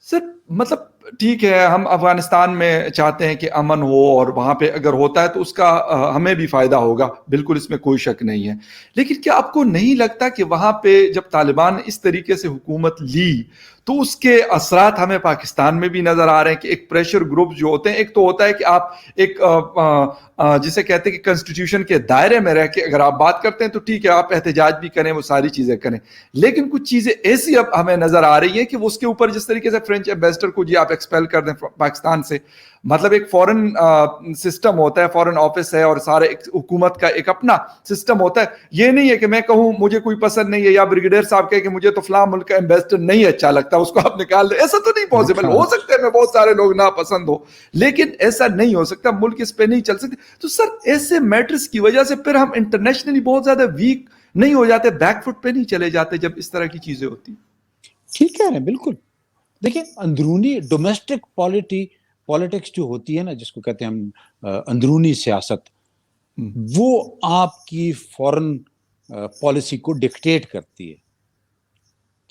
Speaker 1: سر مطلب ٹھیک ہے, ہم افغانستان میں چاہتے ہیں کہ امن ہو, اور وہاں پہ اگر ہوتا ہے تو اس کا ہمیں بھی فائدہ ہوگا, بالکل اس میں کوئی شک نہیں ہے. لیکن کیا آپ کو نہیں لگتا کہ وہاں پہ جب طالبان اس طریقے سے حکومت لی تو اس کے اثرات ہمیں پاکستان میں بھی نظر آ رہے ہیں کہ ایک پریشر گروپ جو ہوتے ہیں, ایک تو ہوتا ہے کہ آپ ایک جسے کہتے ہیں کہ کنسٹیٹیوشن کے دائرے میں رہ کے اگر آپ بات کرتے ہیں تو ٹھیک ہے, آپ احتجاج بھی کریں, وہ ساری چیزیں کریں, لیکن کچھ چیزیں ایسی اب ہمیں نظر آ رہی ہیں کہ وہ اس کے اوپر جس طریقے سے فرینچ ایمبیسڈر کو جی آپ ایکسپیل کر دیں پاکستان سے, مطلب ایک فورن سسٹم ہوتا ہے, فورن آفس ہے, اور سارے حکومت کا ایک اپنا سسٹم ہوتا ہے. یہ نہیں ہے کہ میں کہوں مجھے کوئی پسند نہیں ہے, یا بریگیڈیئر صاحب کہے کہ مجھے تو فلاں ملک کا ایمبیسڈر نہیں اچھا لگتا, اس کو آپ نکال دیں. ایسا تو نہیں پاسبل. ہو سکتا ہے میں بہت سارے لوگ ناپسند ہو, لیکن ایسا نہیں ہو سکتا, ملک اس پہ نہیں چل سکتے. تو سر ایسے میٹرز کی وجہ سے پھر ہم انٹرنیشنلی بہت زیادہ ویک نہیں ہو جاتے, بیک فٹ پہ نہیں چلے جاتے جب اس طرح کی چیزیں ہوتی؟
Speaker 2: ٹھیک کہہ رہے ہیں بالکل. دیکھیں اندرونی ڈومیسٹک پالیٹکس جو ہوتی ہے نا, جس کو کہتے ہیں ہم اندرونی سیاست, وہ آپ کی فورن پالیسی کو ڈکٹیٹ کرتی ہے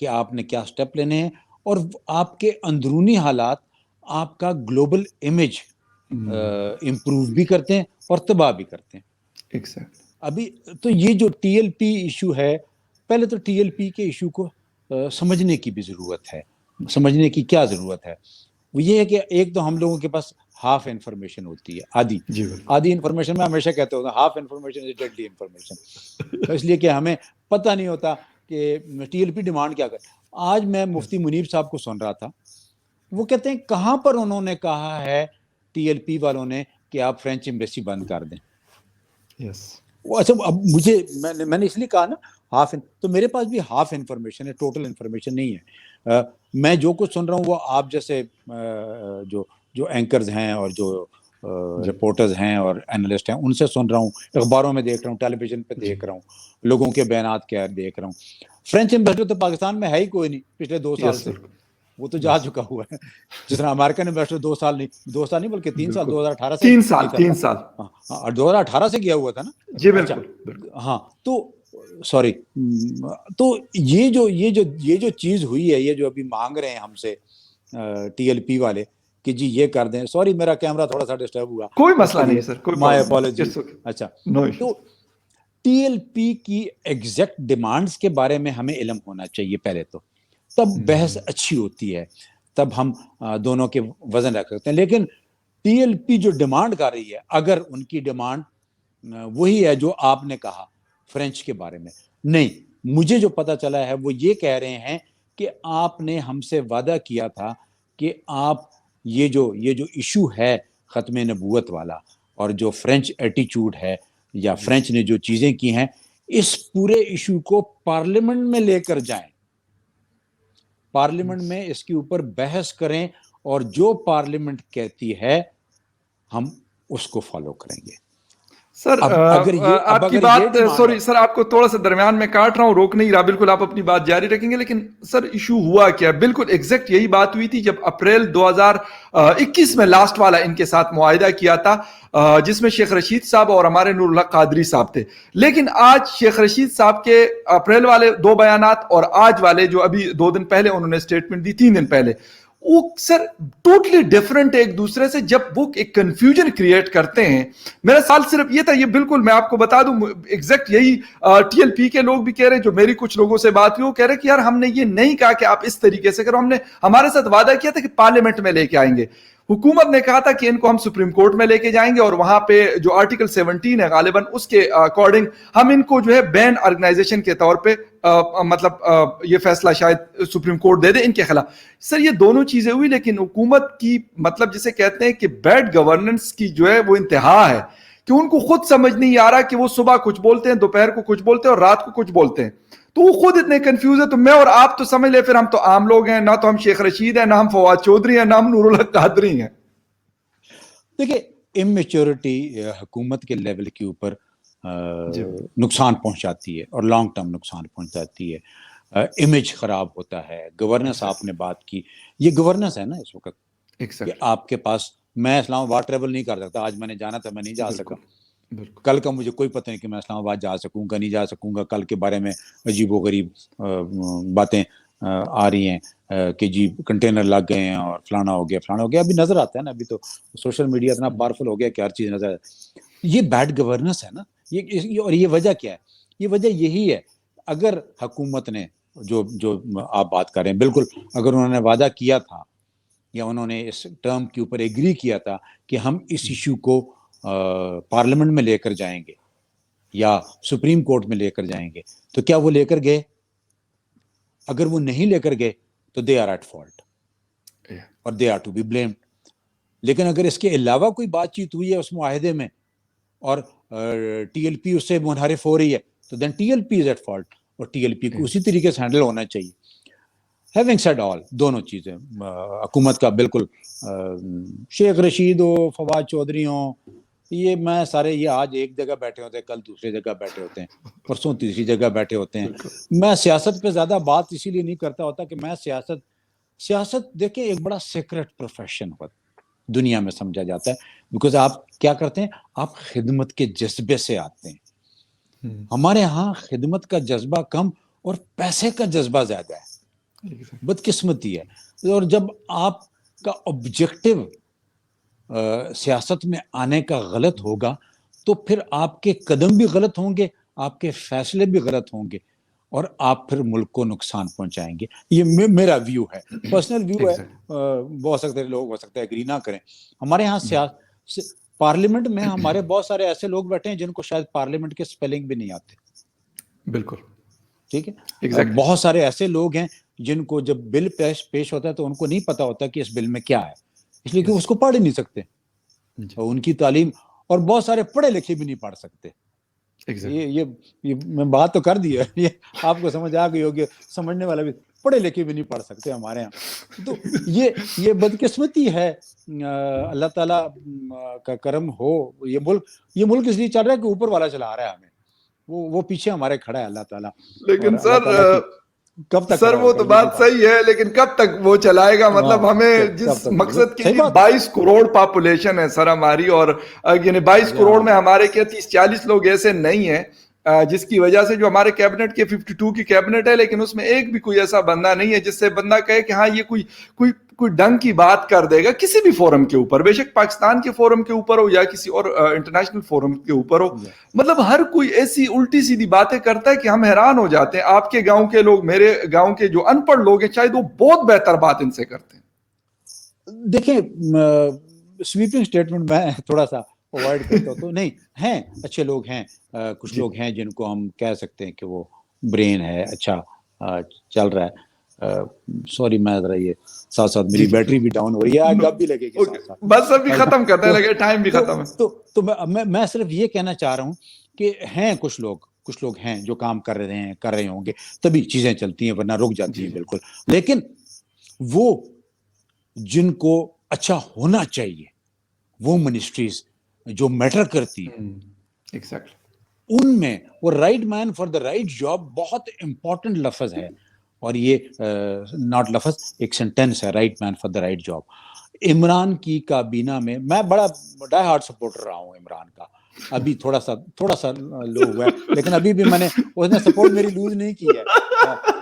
Speaker 2: کہ آپ نے کیا سٹیپ لینے ہیں, اور آپ کے اندرونی حالات آپ کا گلوبل امیج امپروو بھی کرتے ہیں اور تباہ بھی کرتے ہیں. ابھی تو یہ جو ٹی ایل پی ایشو ہے, پہلے تو ٹی ایل پی کے ایشو کو سمجھنے کی بھی ضرورت ہے. سمجھنے کی کیا ضرورت ہے؟ وہ یہ ہے کہ ایک تو ہم لوگوں کے پاس ہاف انفارمیشن ہوتی ہے, آدھی انفارمیشن. میں ہمیشہ کہتا ہوں half information is deadly information, اس لیے کہ ہمیں پتہ نہیں ہوتا کہ ٹی ایل پی ڈیمانڈ کیا کرے. آج میں مفتی منیب صاحب کو سن رہا تھا, وہ کہتے ہیں کہاں پر انہوں نے کہا ہے ٹی ایل پی والوں نے کہ آپ فرینچ ایمبیسی بند کر دیں. اچھا, اب میں نے اس لیے کہا نا ہاف, تو میرے پاس بھی ہاف انفارمیشن ہے, ٹوٹل انفارمیشن نہیں ہے. میں جو کچھ سن رہا ہوں وہ آپ جیسے جو اینکرز ہیں اور جو رپورٹرز ہیں اور اینالسٹ ہیں ان سے سن رہا ہوں, اخباروں میں دیکھ رہا ہوں, ٹیلی ویژن پہ دیکھ رہا ہوں, لوگوں کے بیانات کیا دیکھ رہا ہوں. فرینچ ایمبیسڈر تو پاکستان میں ہے ہی کوئی نہیں پچھلے 2 سال سے, وہ تو جا چکا ہوا ہے. جس طرح امریکن ایمبیسڈر 2 سال نہیں بلکہ 3 سال, 2018 سے
Speaker 1: 3 سال
Speaker 2: 2018 سے گیا ہوا تھا نا.
Speaker 1: جی بالکل.
Speaker 2: ہاں تو سوری, تو یہ جو چیز ہوئی ہے, یہ جو ابھی مانگ رہے ہیں ہم سے ٹی ایل پی والے کہ جی یہ کر دیں. سوری میرا کیمرہ تھوڑا سا ڈسٹرب ہوا,
Speaker 1: کوئی مسئلہ نہیں سر, کوئی
Speaker 2: مائی اپالوجی. اچھا,
Speaker 1: تو
Speaker 2: ٹی ایل پی کی ایگزیکٹ ڈیمانڈز کے بارے میں ہمیں علم ہونا چاہیے پہلے تو, تب بحث اچھی ہوتی ہے, تب ہم دونوں کے وزن رکھ سکتے ہیں. لیکن ٹی ایل پی جو ڈیمانڈ کر رہی ہے, اگر ان کی ڈیمانڈ وہی ہے جو آپ نے کہا فرینچ کے بارے میں, نہیں, مجھے جو پتا چلا ہے وہ یہ کہہ رہے ہیں کہ آپ نے ہم سے وعدہ کیا تھا کہ آپ یہ جو ایشو ہے ختم نبوت والا, اور جو فرینچ ایٹیچیوڈ ہے یا فرینچ نے جو چیزیں کی ہیں, اس پورے ایشو کو پارلیمنٹ میں لے کر جائیں, پارلیمنٹ میں اس کے اوپر بحث کریں, اور جو پارلیمنٹ کہتی ہے ہم اس کو فالو کریں گے.
Speaker 1: سر آپ کی بات, سوری سر آپ کو تھوڑا سا درمیان میں کاٹ رہا ہوں, روک نہیں رہا, بالکل آپ اپنی بات جاری رکھیں گے. لیکن سر ایشو ہوا کیا؟ بالکل ایگزیکٹ یہی بات ہوئی تھی جب اپریل 2021 میں لاسٹ والا ان کے ساتھ معاہدہ کیا تھا, جس میں شیخ رشید صاحب اور ہمارے نور اللہ قادری صاحب تھے. لیکن آج شیخ رشید صاحب کے اپریل والے 2 بیانات اور آج والے جو ابھی 2 دن پہلے انہوں نے اسٹیٹمنٹ دی, 3 دن پہلے, وہ سر ٹوٹلی ڈفرنٹ ایک دوسرے سے. جب وہ ایک کنفیوژن کریٹ کرتے ہیں, میرا سوال صرف یہ تھا, یہ بالکل میں آپ کو بتا دوں ایگزیکٹ یہی ٹی ایل پی کے لوگ بھی کہہ رہے ہیں, جو میری کچھ لوگوں سے بات ہوئی وہ کہہ رہے ہیں کہ یار ہم نے یہ نہیں کہا کہ آپ اس طریقے سے کرو, ہم نے ہمارے ساتھ وعدہ کیا تھا کہ پارلیمنٹ میں لے کے آئیں گے. حکومت نے کہا تھا کہ ان کو ہم سپریم کورٹ میں لے کے جائیں گے اور وہاں پہ جو آرٹیکل 17 ہے غالباً اس کے اکارڈنگ ہم ان کو جو ہے بین آرگنائزیشن کے طور پہ مطلب یہ فیصلہ شاید سپریم کورٹ دے دے ان کے خلاف. سر یہ دونوں چیزیں ہوئی, لیکن حکومت کی مطلب جسے کہتے ہیں کہ بیڈ گورننس کی جو ہے وہ انتہا ہے کہ ان کو خود سمجھ نہیں آ رہا کہ وہ صبح کچھ بولتے ہیں, دوپہر کو کچھ بولتے ہیں اور رات کو کچھ بولتے ہیں, تو وہ خود اتنے کنفیوز ہے. تو میں اور آپ تو سمجھ لیں پھر ہم تو عام لوگ ہیں, نہ تو ہم شیخ رشید ہیں, نہ ہم فواد چودھری ہیں, نہ ہم نور الحق قادری ہیں.
Speaker 2: دیکھیں اممیچورٹی حکومت کے لیول کے اوپر نقصان پہنچاتی ہے اور لانگ ٹرم نقصان پہنچاتی ہے. امیج خراب ہوتا ہے. گورننس آپ نے بات کی, یہ گورننس ہے نا اس وقت کہ آپ کے پاس, میں اسلام آباد ٹریول نہیں کر سکتا, آج میں نے جانا تھا میں نہیں جا سکا, کل کا مجھے کوئی پتہ نہیں کہ میں اسلام آباد جا سکوں گا نہیں جا سکوں گا. کل کے بارے میں عجیب و غریب باتیں آ رہی ہیں کہ جی کنٹینر لگ گئے ہیں اور فلانا ہو گیا فلانا ہو گیا. ابھی نظر آتا ہے نا, ابھی تو سوشل میڈیا اتنا پاورفل ہو گیا کہ ہر چیز نظر آتا ہے. یہ بیڈ گورننس ہے نا. اور یہ وجہ کیا ہے؟ یہ وجہ یہی ہے, اگر حکومت نے جو آپ بات کر رہے ہیں بالکل, اگر انہوں نے وعدہ کیا تھا یا انہوں نے اس ٹرم کے اوپر ایگری کیا تھا کہ ہم اس ایشو کو پارلیمنٹ میں لے کر جائیں گے یا سپریم کورٹ میں لے کر جائیں گے, تو کیا وہ لے کر گئے؟ اگر وہ نہیں لے کر گئے تو دے آر ایٹ فالٹ اور they are to be blamed. لیکن اگر اس کے علاوہ کوئی بات چیت ہوئی ہے اس معاہدے میں اور ٹی ایل پی اس سے منحرف ہو رہی ہے تو then T L P is at fault, اور ٹی ایل پی کو اسی طریقے سے ہینڈل ہونا چاہیے. ہیونگ سیڈ آل, دونوں چیزیں حکومت کا بالکل, شیخ رشید ہو, فواد چودھری ہوں, یہ میں سارے یہ آج ایک جگہ بیٹھے ہوتے ہیں, کل دوسری جگہ بیٹھے ہوتے ہیں, پرسوں تیسری جگہ بیٹھے ہوتے ہیں. میں سیاست پہ زیادہ بات اسی لیے نہیں کرتا ہوتا کہ میں سیاست دیکھیں ایک بڑا سیکرٹ پروفیشن دنیا میں سمجھا جاتا ہے, بیکاز آپ کیا کرتے ہیں, آپ خدمت کے جذبے سے آتے ہیں. ہمارے ہاں خدمت کا جذبہ کم اور پیسے کا جذبہ زیادہ ہے, بدقسمتی ہے. اور جب آپ کا آبجیکٹو سیاست میں آنے کا غلط ہوگا تو پھر آپ کے قدم بھی غلط ہوں گے, آپ کے فیصلے بھی غلط ہوں گے, اور آپ پھر ملک کو نقصان پہنچائیں گے. یہ میرا ویو ہے, پرسنل ویو ہے. بہت سکتے لوگ ہو سکتا ہے ایگری نہ کریں. ہمارے ہاں پارلیمنٹ میں ہمارے بہت سارے ایسے لوگ بیٹھے ہیں جن کو شاید پارلیمنٹ کے سپیلنگ بھی نہیں آتے.
Speaker 1: بالکل
Speaker 2: ٹھیک ہے. بہت سارے ایسے لوگ ہیں جن کو جب بل پیش ہوتا ہے تو ان کو نہیں پتا ہوتا کہ اس بل میں کیا ہے, اس لیے کہ اس کو پڑھ ہی نہیں سکتے, ان کی تعلیم, اور بہت سارے پڑھے لکھے بھی نہیں پڑھ سکتے. یہ میں بات تو کر دی ہے, یہ آپ کو سمجھ آ گئی ہوگی, سمجھنے والا بھی پڑھے لکھے بھی نہیں پڑھ سکتے ہمارے ہاں. تو یہ بدقسمتی ہے. اللہ تعالیٰ کا کرم ہو. یہ ملک اس لیے چل رہا ہے کہ اوپر والا چلا رہا ہے ہمیں, وہ پیچھے ہمارے کھڑا ہے اللہ تعالیٰ.
Speaker 1: لیکن سر
Speaker 2: کب تک
Speaker 1: سر وہ تو بات صحیح ہے, لیکن کب تک وہ چلائے گا؟ مطلب ہمیں جس مقصد کے لیے 22 کروڑ پاپولیشن ہے سر ہماری, اور یعنی 22 کروڑ میں ہمارے کیا 30-40 لوگ ایسے نہیں ہیں جس کی وجہ سے جو ہمارے کیبنٹ کے 52 کی کیبنٹ ہے, لیکن اس میں ایک بھی کوئی ایسا بندہ نہیں ہے جس سے بندہ کہے کہ ہاں یہ کوئی ڈنگ کی بات کر دے گا کسی بھی فورم کے اوپر, بے شک پاکستان کے فورم کے اوپر ہو یا کسی اور انٹرنیشنل فورم کے اوپر ہو. مطلب ہر کوئی ایسی الٹی سیدھی باتیں کرتا ہے کہ ہم حیران ہو جاتے ہیں. آپ کے گاؤں کے لوگ, میرے گاؤں کے جو ان پڑھ لوگ ہیں, شاید وہ بہت بہتر بات ان سے کرتے ہیں.
Speaker 2: دیکھیں سویپنگ سٹیٹمنٹ میں تھوڑا سا اوائڈ کرتا ہوں. تو نہیں ہیں اچھے لوگ ہیں, کچھ لوگ ہیں جن کو ہم کہہ سکتے ہیں کہ وہ برین ہے, اچھا چل رہا ہے. سوری میں ذرا یہ ساتھ ساتھ میری بیٹری بھی ڈاؤن ہو رہی ہے, آج اب بھی لگے گی ساتھ ساتھ,
Speaker 1: بس ابھی ختم کرنے لگے, ٹائم بھی ختم ہے.
Speaker 2: تو میں صرف یہ کہنا چاہ رہا ہوں کہ ہیں کچھ لوگ ہیں جو کام کر رہے ہوں گے, تبھی چیزیں چلتی ہیں, ورنہ رک جاتی ہیں بالکل. لیکن وہ جن کو اچھا ہونا چاہیے, وہ منسٹریز جو میٹر کرتی ہیں, ان میں وہ right man for the right job بہت امپورٹنٹ لفظ ہے. اور یہ ناٹ لفظ, ایک سینٹینس ہے, right man for the right job. Imran کی کابینہ میں میں بڑا ڈائی ہارڈ سپورٹر رہا ہوں عمران کا. ابھی تھوڑا سا لو ہوا ہے, لیکن ابھی بھی اس نے سپورٹ میری لوز نہیں کی ہے.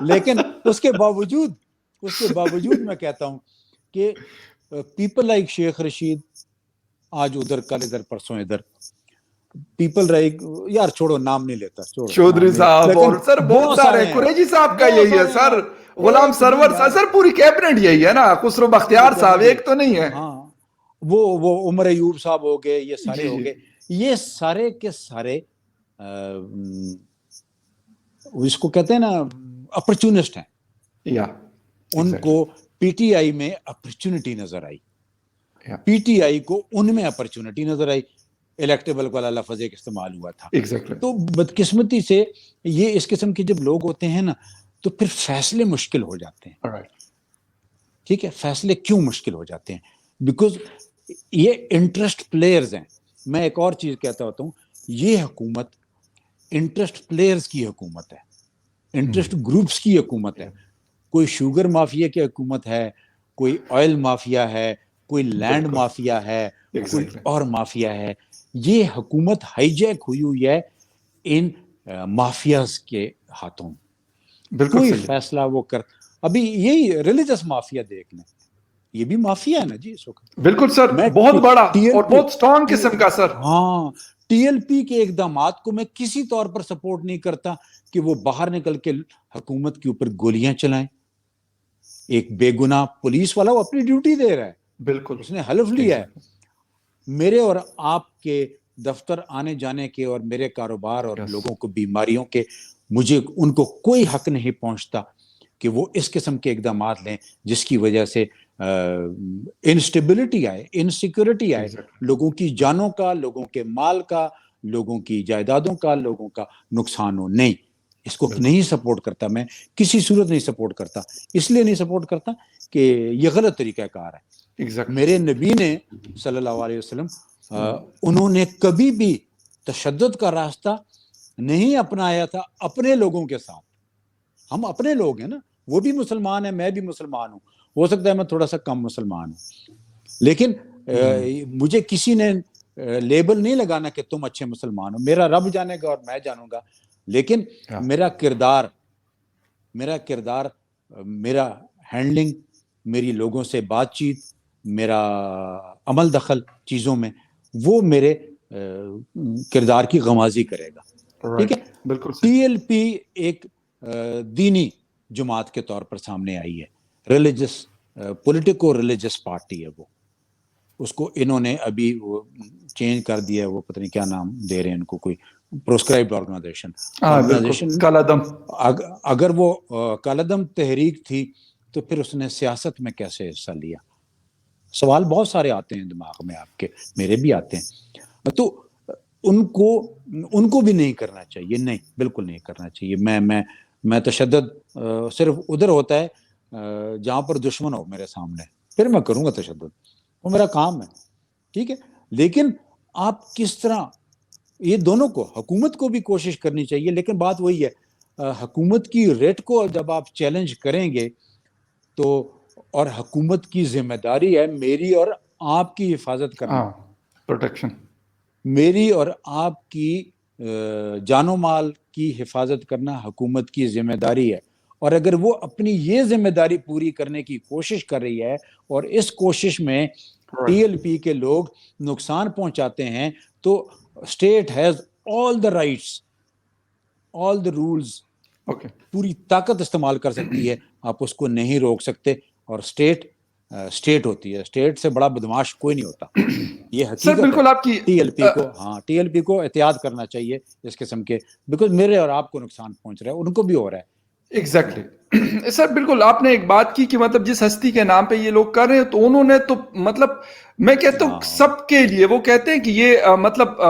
Speaker 2: لیکن اس کے باوجود میں کہتا ہوں کہ پیپل لائک شیخ رشید آج ادھر کل ادھر پرسوں ادھر, پیپل لائک یار چھوڑو نام نہیں لیتا,
Speaker 1: چودھری صاحب اور سر بہت سارے, قریشی صاحب کا یہی ہے سر, غلام سرور سر پوری کیبنٹ یہی ہے نا, خسرو بختیار صاحب ایک تو نہیں ہے.
Speaker 2: ہاں وہ عمر ایوب صاحب ہو گئے, یہ سارے ہو گئے, یہ سارے کے سارے اس کو کہتے ہیں نا اپرچونسٹ ہیں. ان کو پی ٹی آئی میں اپرچونٹی نظر آئی, پی ٹی آئی کو ان میں اپرچونٹی نظر آئی, الیکٹیبل والا لفظ ایک استعمال ہوا تھا. تو بدقسمتی سے یہ اس قسم کے جب لوگ ہوتے ہیں نا تو پھر فیصلے مشکل ہو جاتے ہیں. ٹھیک ہے, فیصلے کیوں مشکل ہو جاتے ہیں؟ بیکاز یہ انٹرسٹ پلیئرز ہیں. میں ایک اور چیز کہتا ہوتا ہوں, یہ حکومت انٹرسٹ پلیئرز کی حکومت ہے, انٹرسٹ گروپس کی حکومت ہے. کوئی شوگر مافیا کی حکومت ہے, کوئی آئل مافیا ہے, کوئی لینڈ مافیا ہے, کوئی اور مافیا ہے. یہ حکومت ہائی جیک ہوئی ہے ان مافیاز کے ہاتھوں. کوئی فیصلہ وہ کر, ابھی یہی ریلیجس مافیا دیکھ لیں, یہ بھی مافیا ہے نا جی اس وقت.
Speaker 1: بالکل سر, بہت بڑا اور بہت سٹرونگ قسم کا سر.
Speaker 2: ہاں, ٹی ایل پی کے اقدامات کو میں کسی طور پر سپورٹ نہیں کرتا کہ وہ باہر نکل کے حکومت کے اوپر گولیاں چلائیں. ایک بے گناہ پولیس والا وہ اپنی ڈیوٹی دے رہا ہے,
Speaker 1: بالکل
Speaker 2: اس نے حلف لیا ہے. میرے اور آپ کے دفتر آنے جانے کے اور میرے کاروبار اور لوگوں کو بیماریوں کے, مجھے ان کو کوئی حق نہیں پہنچتا کہ وہ اس قسم کے اقدامات لیں جس کی وجہ سے انسٹیبلٹی آئے, انسیکیورٹی آئے, لوگوں کی جانوں کا, لوگوں کے مال کا, لوگوں کی جائیدادوں کا, لوگوں کا نقصان ہو. نہیں, اس کو نہیں سپورٹ کرتا, میں کسی صورت نہیں سپورٹ کرتا. اس لیے نہیں سپورٹ کرتا کہ یہ غلط طریقہ کار ہے. میرے نبی نے صلی اللہ علیہ وسلم انہوں نے کبھی بھی تشدد کا راستہ نہیں اپنایا تھا اپنے لوگوں کے ساتھ. ہم اپنے لوگ ہیں نا, وہ بھی مسلمان ہیں, میں بھی مسلمان ہوں, ہو سکتا ہے میں تھوڑا سا کم مسلمان ہوں, لیکن مجھے کسی نے لیبل نہیں لگانا کہ تم اچھے مسلمان ہو. میرا رب جانے گا اور میں جانوں گا, لیکن میرا کردار, میرا ہینڈلنگ, میری لوگوں سے بات چیت, میرا عمل دخل چیزوں میں, وہ میرے کردار کی غمازی کرے گا. ٹھیک ہے, بالکل. ٹی ایل پی ایک دینی جماعت کے طور پر سامنے آئی ہے, ریلیجس پولیٹیکو ریلیجس پارٹی ہے وہ. اس کو انہوں نے ابھی وہ چینج کر دیا ہے, وہ پتہ نہیں کیا نام دے رہے ہیں ان کو, کوئی پروسکرائبڈ آرگنائزیشن. کالعدم, اگر وہ کالعدم تحریک تھی تو پھر اس نے سیاست میں کیسے حصہ لیا؟ سوال بہت سارے آتے ہیں دماغ میں, آپ کے, میرے بھی آتے ہیں. تو ان کو بھی نہیں کرنا چاہیے, نہیں بالکل نہیں کرنا چاہیے. میں تشدد صرف ادھر ہوتا ہے جہاں پر دشمن ہو میرے سامنے, پھر میں کروں گا تشدد, وہ میرا کام ہے. ٹھیک ہے, لیکن آپ کس طرح, یہ دونوں کو, حکومت کو بھی کوشش کرنی چاہیے, لیکن بات وہی ہے, حکومت کی ریٹ کو جب آپ چیلنج کریں گے تو, اور حکومت کی ذمہ داری ہے میری اور آپ کی حفاظت کرنا,
Speaker 1: پروٹیکشن,
Speaker 2: میری اور آپ کی جان و مال کی حفاظت کرنا حکومت کی ذمہ داری ہے. اور اگر وہ اپنی یہ ذمہ داری پوری کرنے کی کوشش کر رہی ہے اور اس کوشش میں ٹی ایل پی کے لوگ نقصان پہنچاتے ہیں, تو state has all the rights, all the rules, پوری طاقت استعمال کر سکتی ہے, آپ اس کو نہیں روک سکتے. اور اسٹیٹ ہوتی ہے, اسٹیٹ سے بڑا بدماش کوئی نہیں ہوتا, یہ حقیقت ہے. آپ کی ٹی ایل پی کو احتیاط کرنا چاہیے اس قسم کے, بیکاز میرے اور آپ کو نقصان پہنچ رہا ہے, ان کو بھی ہو رہا ہے.
Speaker 1: ایگزیکٹلی سر, بالکل آپ نے ایک بات کی کہ مطلب جس ہستی کے نام پہ یہ لوگ کر رہے ہیں, تو انہوں نے تو مطلب میں کہتا ہوں سب کے لیے, وہ کہتے ہیں کہ یہ مطلب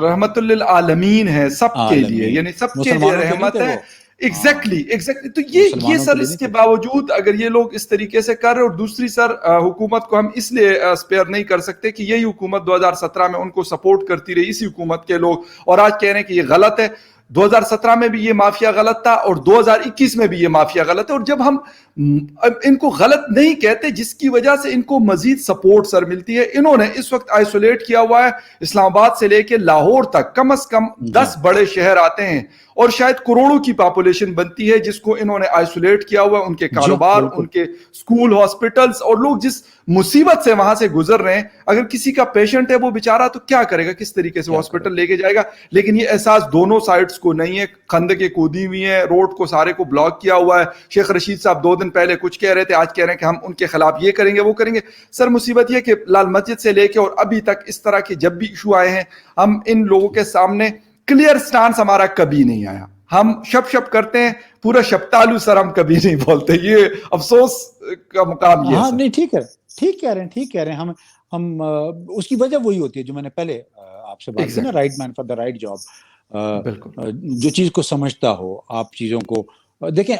Speaker 1: رحمت للعالمین ہے, سب کے لیے, یعنی سب کے لیے رحمت ہے. ایگزیکٹلی, تو یہ سر, اس کے باوجود اگر یہ لوگ اس طریقے سے کر رہے, اور دوسری سر حکومت کو ہم اس لیے اسپیئر نہیں کر سکتے کہ یہی حکومت 2017 میں ان کو سپورٹ کرتی رہی, اسی حکومت کے لوگ, اور آج کہہ رہے ہیں کہ یہ غلط ہے. 2017 میں بھی یہ مافیا غلط تھا, اور 2021 میں بھی یہ مافیا غلط ہے. اور جب ہم اب ان کو غلط نہیں کہتے، جس کی وجہ سے ان کو مزید سپورٹ سر ملتی ہے. انہوں نے اس وقت آئسولیٹ کیا ہوا ہے اسلام آباد سے لے کے لاہور تک، کم از کم 10 بڑے شہر آتے ہیں اور شاید کروڑوں کی پاپولیشن بنتی ہے جس کو انہوں نے آئسولیٹ کیا ہوا ہے. ان کے کاروبار، ان کے اسکول، ہاسپٹلس، اور لوگ جس مصیبت سے وہاں سے گزر رہے ہیں. اگر کسی کا پیشنٹ ہے وہ بیچارہ تو کیا کرے گا، کس طریقے سے ہاسپٹل لے کے جائے گا؟ لیکن یہ احساس دونوں سائڈز کو نہیں ہے. خندقیں کھودی ہوئی ہیں، روڈ کو سارے کو بلاک کیا ہوا ہے. شیخ رشید صاحب 2 دن پہلے کچھ کہہ رہے تھے، آج کہہ رہے ہیں کہ ہم ان کے خلاف یہ کریں گے وہ کریں گے. سر مصیبت یہ کہ لال مسجد سے لے کے اور ابھی تک اس طرح کے جب بھی ایشو آئے ہیں، ہم ان لوگوں کے سامنے کلیئر سٹانس ہمارا کبھی نہیں آیا. ہم شپ کرتے ہیں پورا شپتالو سر، ہم کبھی نہیں بولتے. یہ افسوس کا مقام یہ ہے.
Speaker 2: ہاں نہیں ٹھیک کہہ رہے ہیں ہم اس کی وجہ وہی ہوتی ہے جو میں نے پہلے آپ سے بات کی نا، right man for the right job. جو چیز کو سمجھتا ہو، آپ چیزوں کو دیکھیں.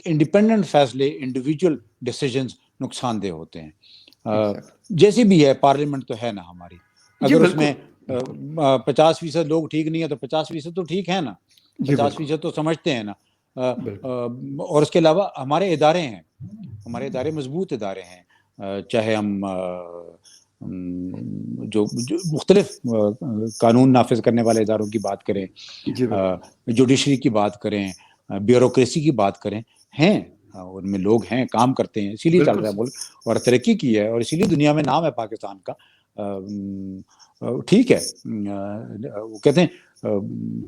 Speaker 2: انڈیپینڈنٹ فیصلے، انڈیویجول ڈیسیجنز نقصان دہ ہوتے ہیں. جیسی بھی ہے پارلیمنٹ تو ہے نا ہماری، اگر اس میں 50% لوگ ٹھیک نہیں ہے تو 50% تو ٹھیک ہے نا، 50% تو سمجھتے ہیں نا. اور اس کے علاوہ ہمارے ادارے مضبوط ادارے ہیں. چاہے ہم جو مختلف قانون نافذ کرنے والے اداروں کی بات کریں، جوڈیشری کی بات کریں، بیوروکریسی کی بات کریں، ہیں ان میں لوگ ہیں، کام کرتے ہیں، اسی لیے چل رہا ہے ملک اور ترقی کی ہے، اور اسی لیے دنیا میں نام ہے پاکستان کا. ٹھیک ہے، وہ کہتے ہیں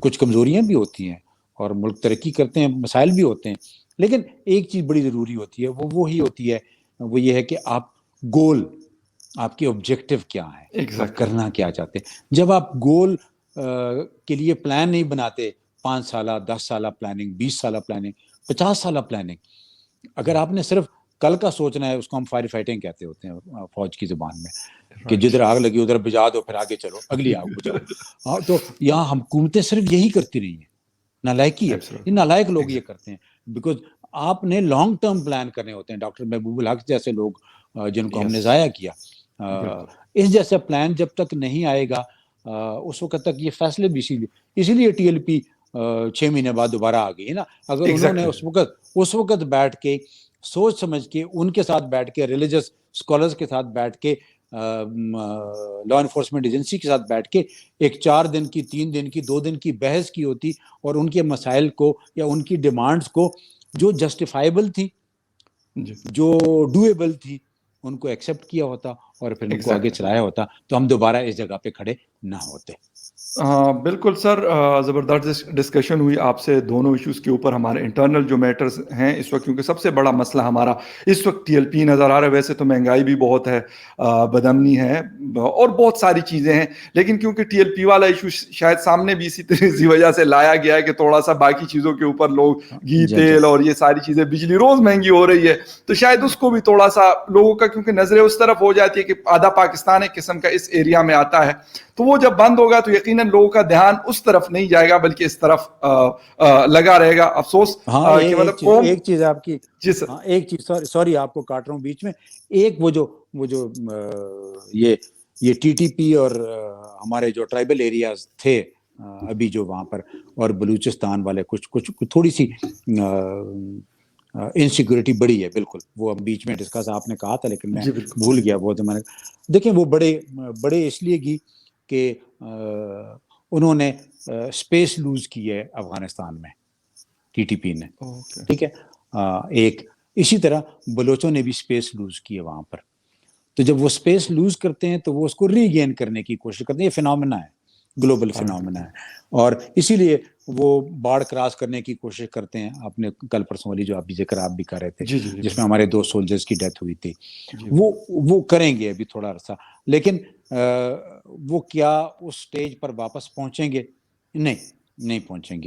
Speaker 2: کچھ کمزوریاں بھی ہوتی ہیں اور ملک ترقی کرتے ہیں، مسائل بھی ہوتے ہیں، لیکن ایک چیز بڑی ضروری ہوتی ہے، وہی ہوتی ہے، وہ یہ ہے کہ آپ کے آبجیکٹو کیا ہے، آپ کرنا کیا چاہتے ہیں. جب آپ گول کے لیے پلان نہیں بناتے، 5 سالہ 10 سالہ پلاننگ، 20 سالہ پلاننگ، 50 سالہ پلاننگ، اگر آپ نے صرف کل کا سوچنا ہے، اس کو ہم فائر فائٹنگ کہتے ہوتے ہیں فوج کی زبان میں، کہ جدھر آگ لگی ادھر بجھا دو، پھر آگے چلو، اگلی آگ بجھاؤ. تو یہاں حکومتیں صرف یہی کرتی رہی ہیں. نالائکی ہے، یہ نالائق لوگ یہ کرتے ہیں، بیکاز آپ نے لانگ ٹرم پلان کرنے ہوتے ہیں. ڈاکٹر محبوب الحق جیسے لوگ جن کو ہم نے ضائع کیا، اس جیسا پلان جب تک نہیں آئے گا اس وقت تک یہ فیصلے بھی اسی لیے ٹی ایل پی 6 مہینے بعد دوبارہ آ گئی ہے نا. اگر انہوں نے اس وقت بیٹھ کے سوچ سمجھ کے ان کے ساتھ بیٹھ کے، ریلیجس اسکالرز کے ساتھ بیٹھ کے، لا انفورسمنٹ ایجنسی کے ساتھ بیٹھ کے ایک 4 دن کی، 3 دن کی، 2 دن کی بحث کی ہوتی اور ان کے مسائل کو یا ان کی ڈیمانڈز کو جو جسٹیفائبل تھی، جو ڈویبل تھی، ان کو ایکسیپٹ کیا ہوتا اور پھر ان کو آگے چلایا ہوتا، تو ہم دوبارہ اس جگہ پہ کھڑے نہ ہوتے.
Speaker 1: ہاں بالکل سر، زبردست ڈسکشن ہوئی آپ سے دونوں ایشوز کے اوپر. ہمارے انٹرنل جو میٹرز ہیں اس وقت، کیونکہ سب سے بڑا مسئلہ ہمارا اس وقت ٹی ایل پی نظر آ رہا ہے. ویسے تو مہنگائی بھی بہت ہے، بدامنی ہے اور بہت ساری چیزیں ہیں، لیکن کیونکہ ٹی ایل پی والا ایشو شاید سامنے بھی اسی وجہ سے لایا گیا ہے کہ تھوڑا سا باقی چیزوں کے اوپر لوگ گھی تیل اور یہ ساری چیزیں، بجلی روز مہنگی ہو رہی ہے، تو شاید اس کو بھی تھوڑا سا لوگوں کا، کیونکہ نظریں اس طرف ہو جاتی ہے کہ آدھا پاکستان ایک قسم کا اس ایریا میں آتا ہے، تو وہ جب بند ہوگا تو یقیناً لوگوں کا دھیان اس طرف نہیں جائے گا بلکہ اس طرف لگا رہے گا. افسوس کہ مطلب
Speaker 2: ایک چیز آپ کی، ہاں ایک چیز، سوری آپ کو کاٹ رہا ہوں بیچ میں، ایک وہ جو یہ ٹی ٹی پی اور ہمارے جو ٹرائبل ایریاز تھے ابھی جو وہاں پر، اور بلوچستان والے کچھ تھوڑی سی انسیکیورٹی بڑی ہے، بالکل وہ بیچ میں ڈسکس آپ نے کہا تھا لیکن میں بھول گیا وہ زمانے. دیکھیں وہ بڑے اس لیے کی کہ انہوں نے اسپیس لوز کی ہے افغانستان میں، ٹی ٹی پی نے، ٹھیک ہے. ایک اسی طرح بلوچوں نے بھی اسپیس لوز کی ہے وہاں پر. تو جب وہ اسپیس لوز کرتے ہیں تو وہ اس کو ری گین کرنے کی کوشش کرتے ہیں. یہ فینومینا ہے، گلوبل فینومینا ہے، اور اسی لیے وہ باڑ کراس کرنے کی کوشش کرتے ہیں. آپ نے کل پرسوں والی جو ذکر آپ بھی کر رہے تھے جس میں ہمارے 2 سولجرز کی ڈیتھ ہوئی تھی، وہ کریں گے ابھی تھوڑا عرصہ، لیکن وہ کیا اس سٹیج پر واپس پہنچیں گے؟ نہیں پہنچیں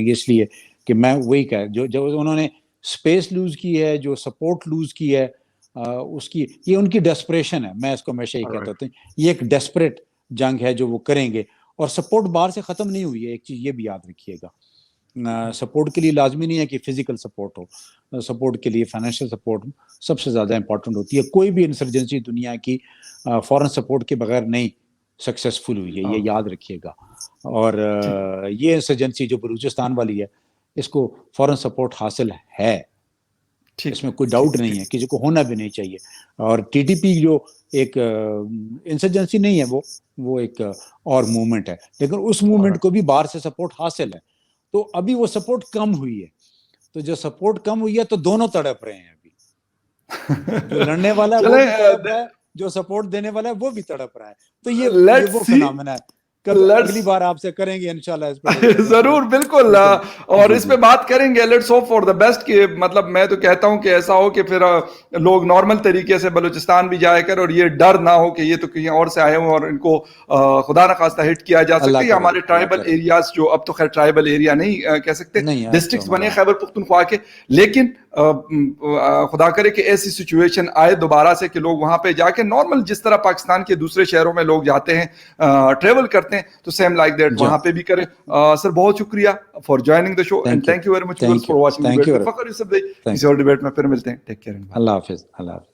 Speaker 2: گے، اس لیے کہ میں وہی کہہ، جو انہوں نے اسپیس لوز کی ہے، جو سپورٹ لوز کی ہے، اس کی یہ ان کی ڈیسپریشن ہے. میں اس کو ہمیشہ ہی کہتا ہوں، یہ ایک ڈیسپریٹ جنگ ہے جو وہ کریں گے، اور سپورٹ باہر سے ختم نہیں ہوئی ہے. ایک چیز یہ بھی یاد رکھیے گا، سپورٹ کے لیے لازمی نہیں ہے کہ فزیکل سپورٹ ہو، سپورٹ کے لیے فائنینشیل سپورٹ سب سے زیادہ امپورٹنٹ ہوتی ہے. کوئی بھی انسرجنسی دنیا کی فورن سپورٹ کے بغیر نہیں سکسیسفل ہوئی ہے، یہ یاد رکھیے گا. اور یہ انسرجنسی جو بلوچستان والی ہے، اس کو فورن سپورٹ حاصل ہے.
Speaker 1: ٹھیک
Speaker 2: اس میں کوئی ڈاؤٹ نہیں ہے, کسی کو ہونا بھی نہیں چاہیے. اور ٹی ٹی پی جو ایک انسرجنسی نہیں ہے, وہ ایک اور موومنٹ ہے, لیکن اس موومنٹ کو بھی باہر سے سپورٹ حاصل ہے. تو ابھی وہ سپورٹ کم ہوئی ہے, تو جو سپورٹ کم ہوئی ہے تو دونوں تڑپ رہے ہیں ابھی, جو لڑنے والا ہے وہ بھی تڑپ رہا ہے, جو سپورٹ دینے والا ہے وہ بھی تڑپ رہا ہے. تو یہ وہ فنامنا ہے. کبھی اگلی بار آپ سے کریں گے انشاءاللہ اس پہ
Speaker 1: ضرور, بالکل, اور اس پہ بات کریں گے. Let's hope for the best کہ مطلب میں تو کہتا ہوں کہ ایسا ہو کہ پھر لوگ نارمل طریقے سے بلوچستان بھی جائے کر, اور یہ ڈر نہ ہو کہ یہ تو کہیں اور سے آئے ہوں اور ان کو خدا نخواستہ ہٹ کیا جا سکے. یا ہمارے ٹرائبل ایریاز جو اب تو خیر ٹرائبل ایریا نہیں کہہ سکتے, ڈسٹرکٹس بنے خیبر پختونخوا کے, لیکن خدا کرے کہ ایسی سچویشن آئے دوبارہ سے کہ لوگ وہاں پہ جا کے نارمل جس طرح پاکستان کے دوسرے شہروں میں لوگ جاتے ہیں ٹریول کرتے ہیں, تو سیم لائک دیٹ وہاں پہ بھی کریں. سر بہت شکریہ for joining the show, and thank you very much for watching. فخر یوسف بھائی کسی اور ڈیبیٹ میں پھر ملتے ہیں. ٹیک کیئر,
Speaker 2: اللہ حافظ. اللہ حافظ.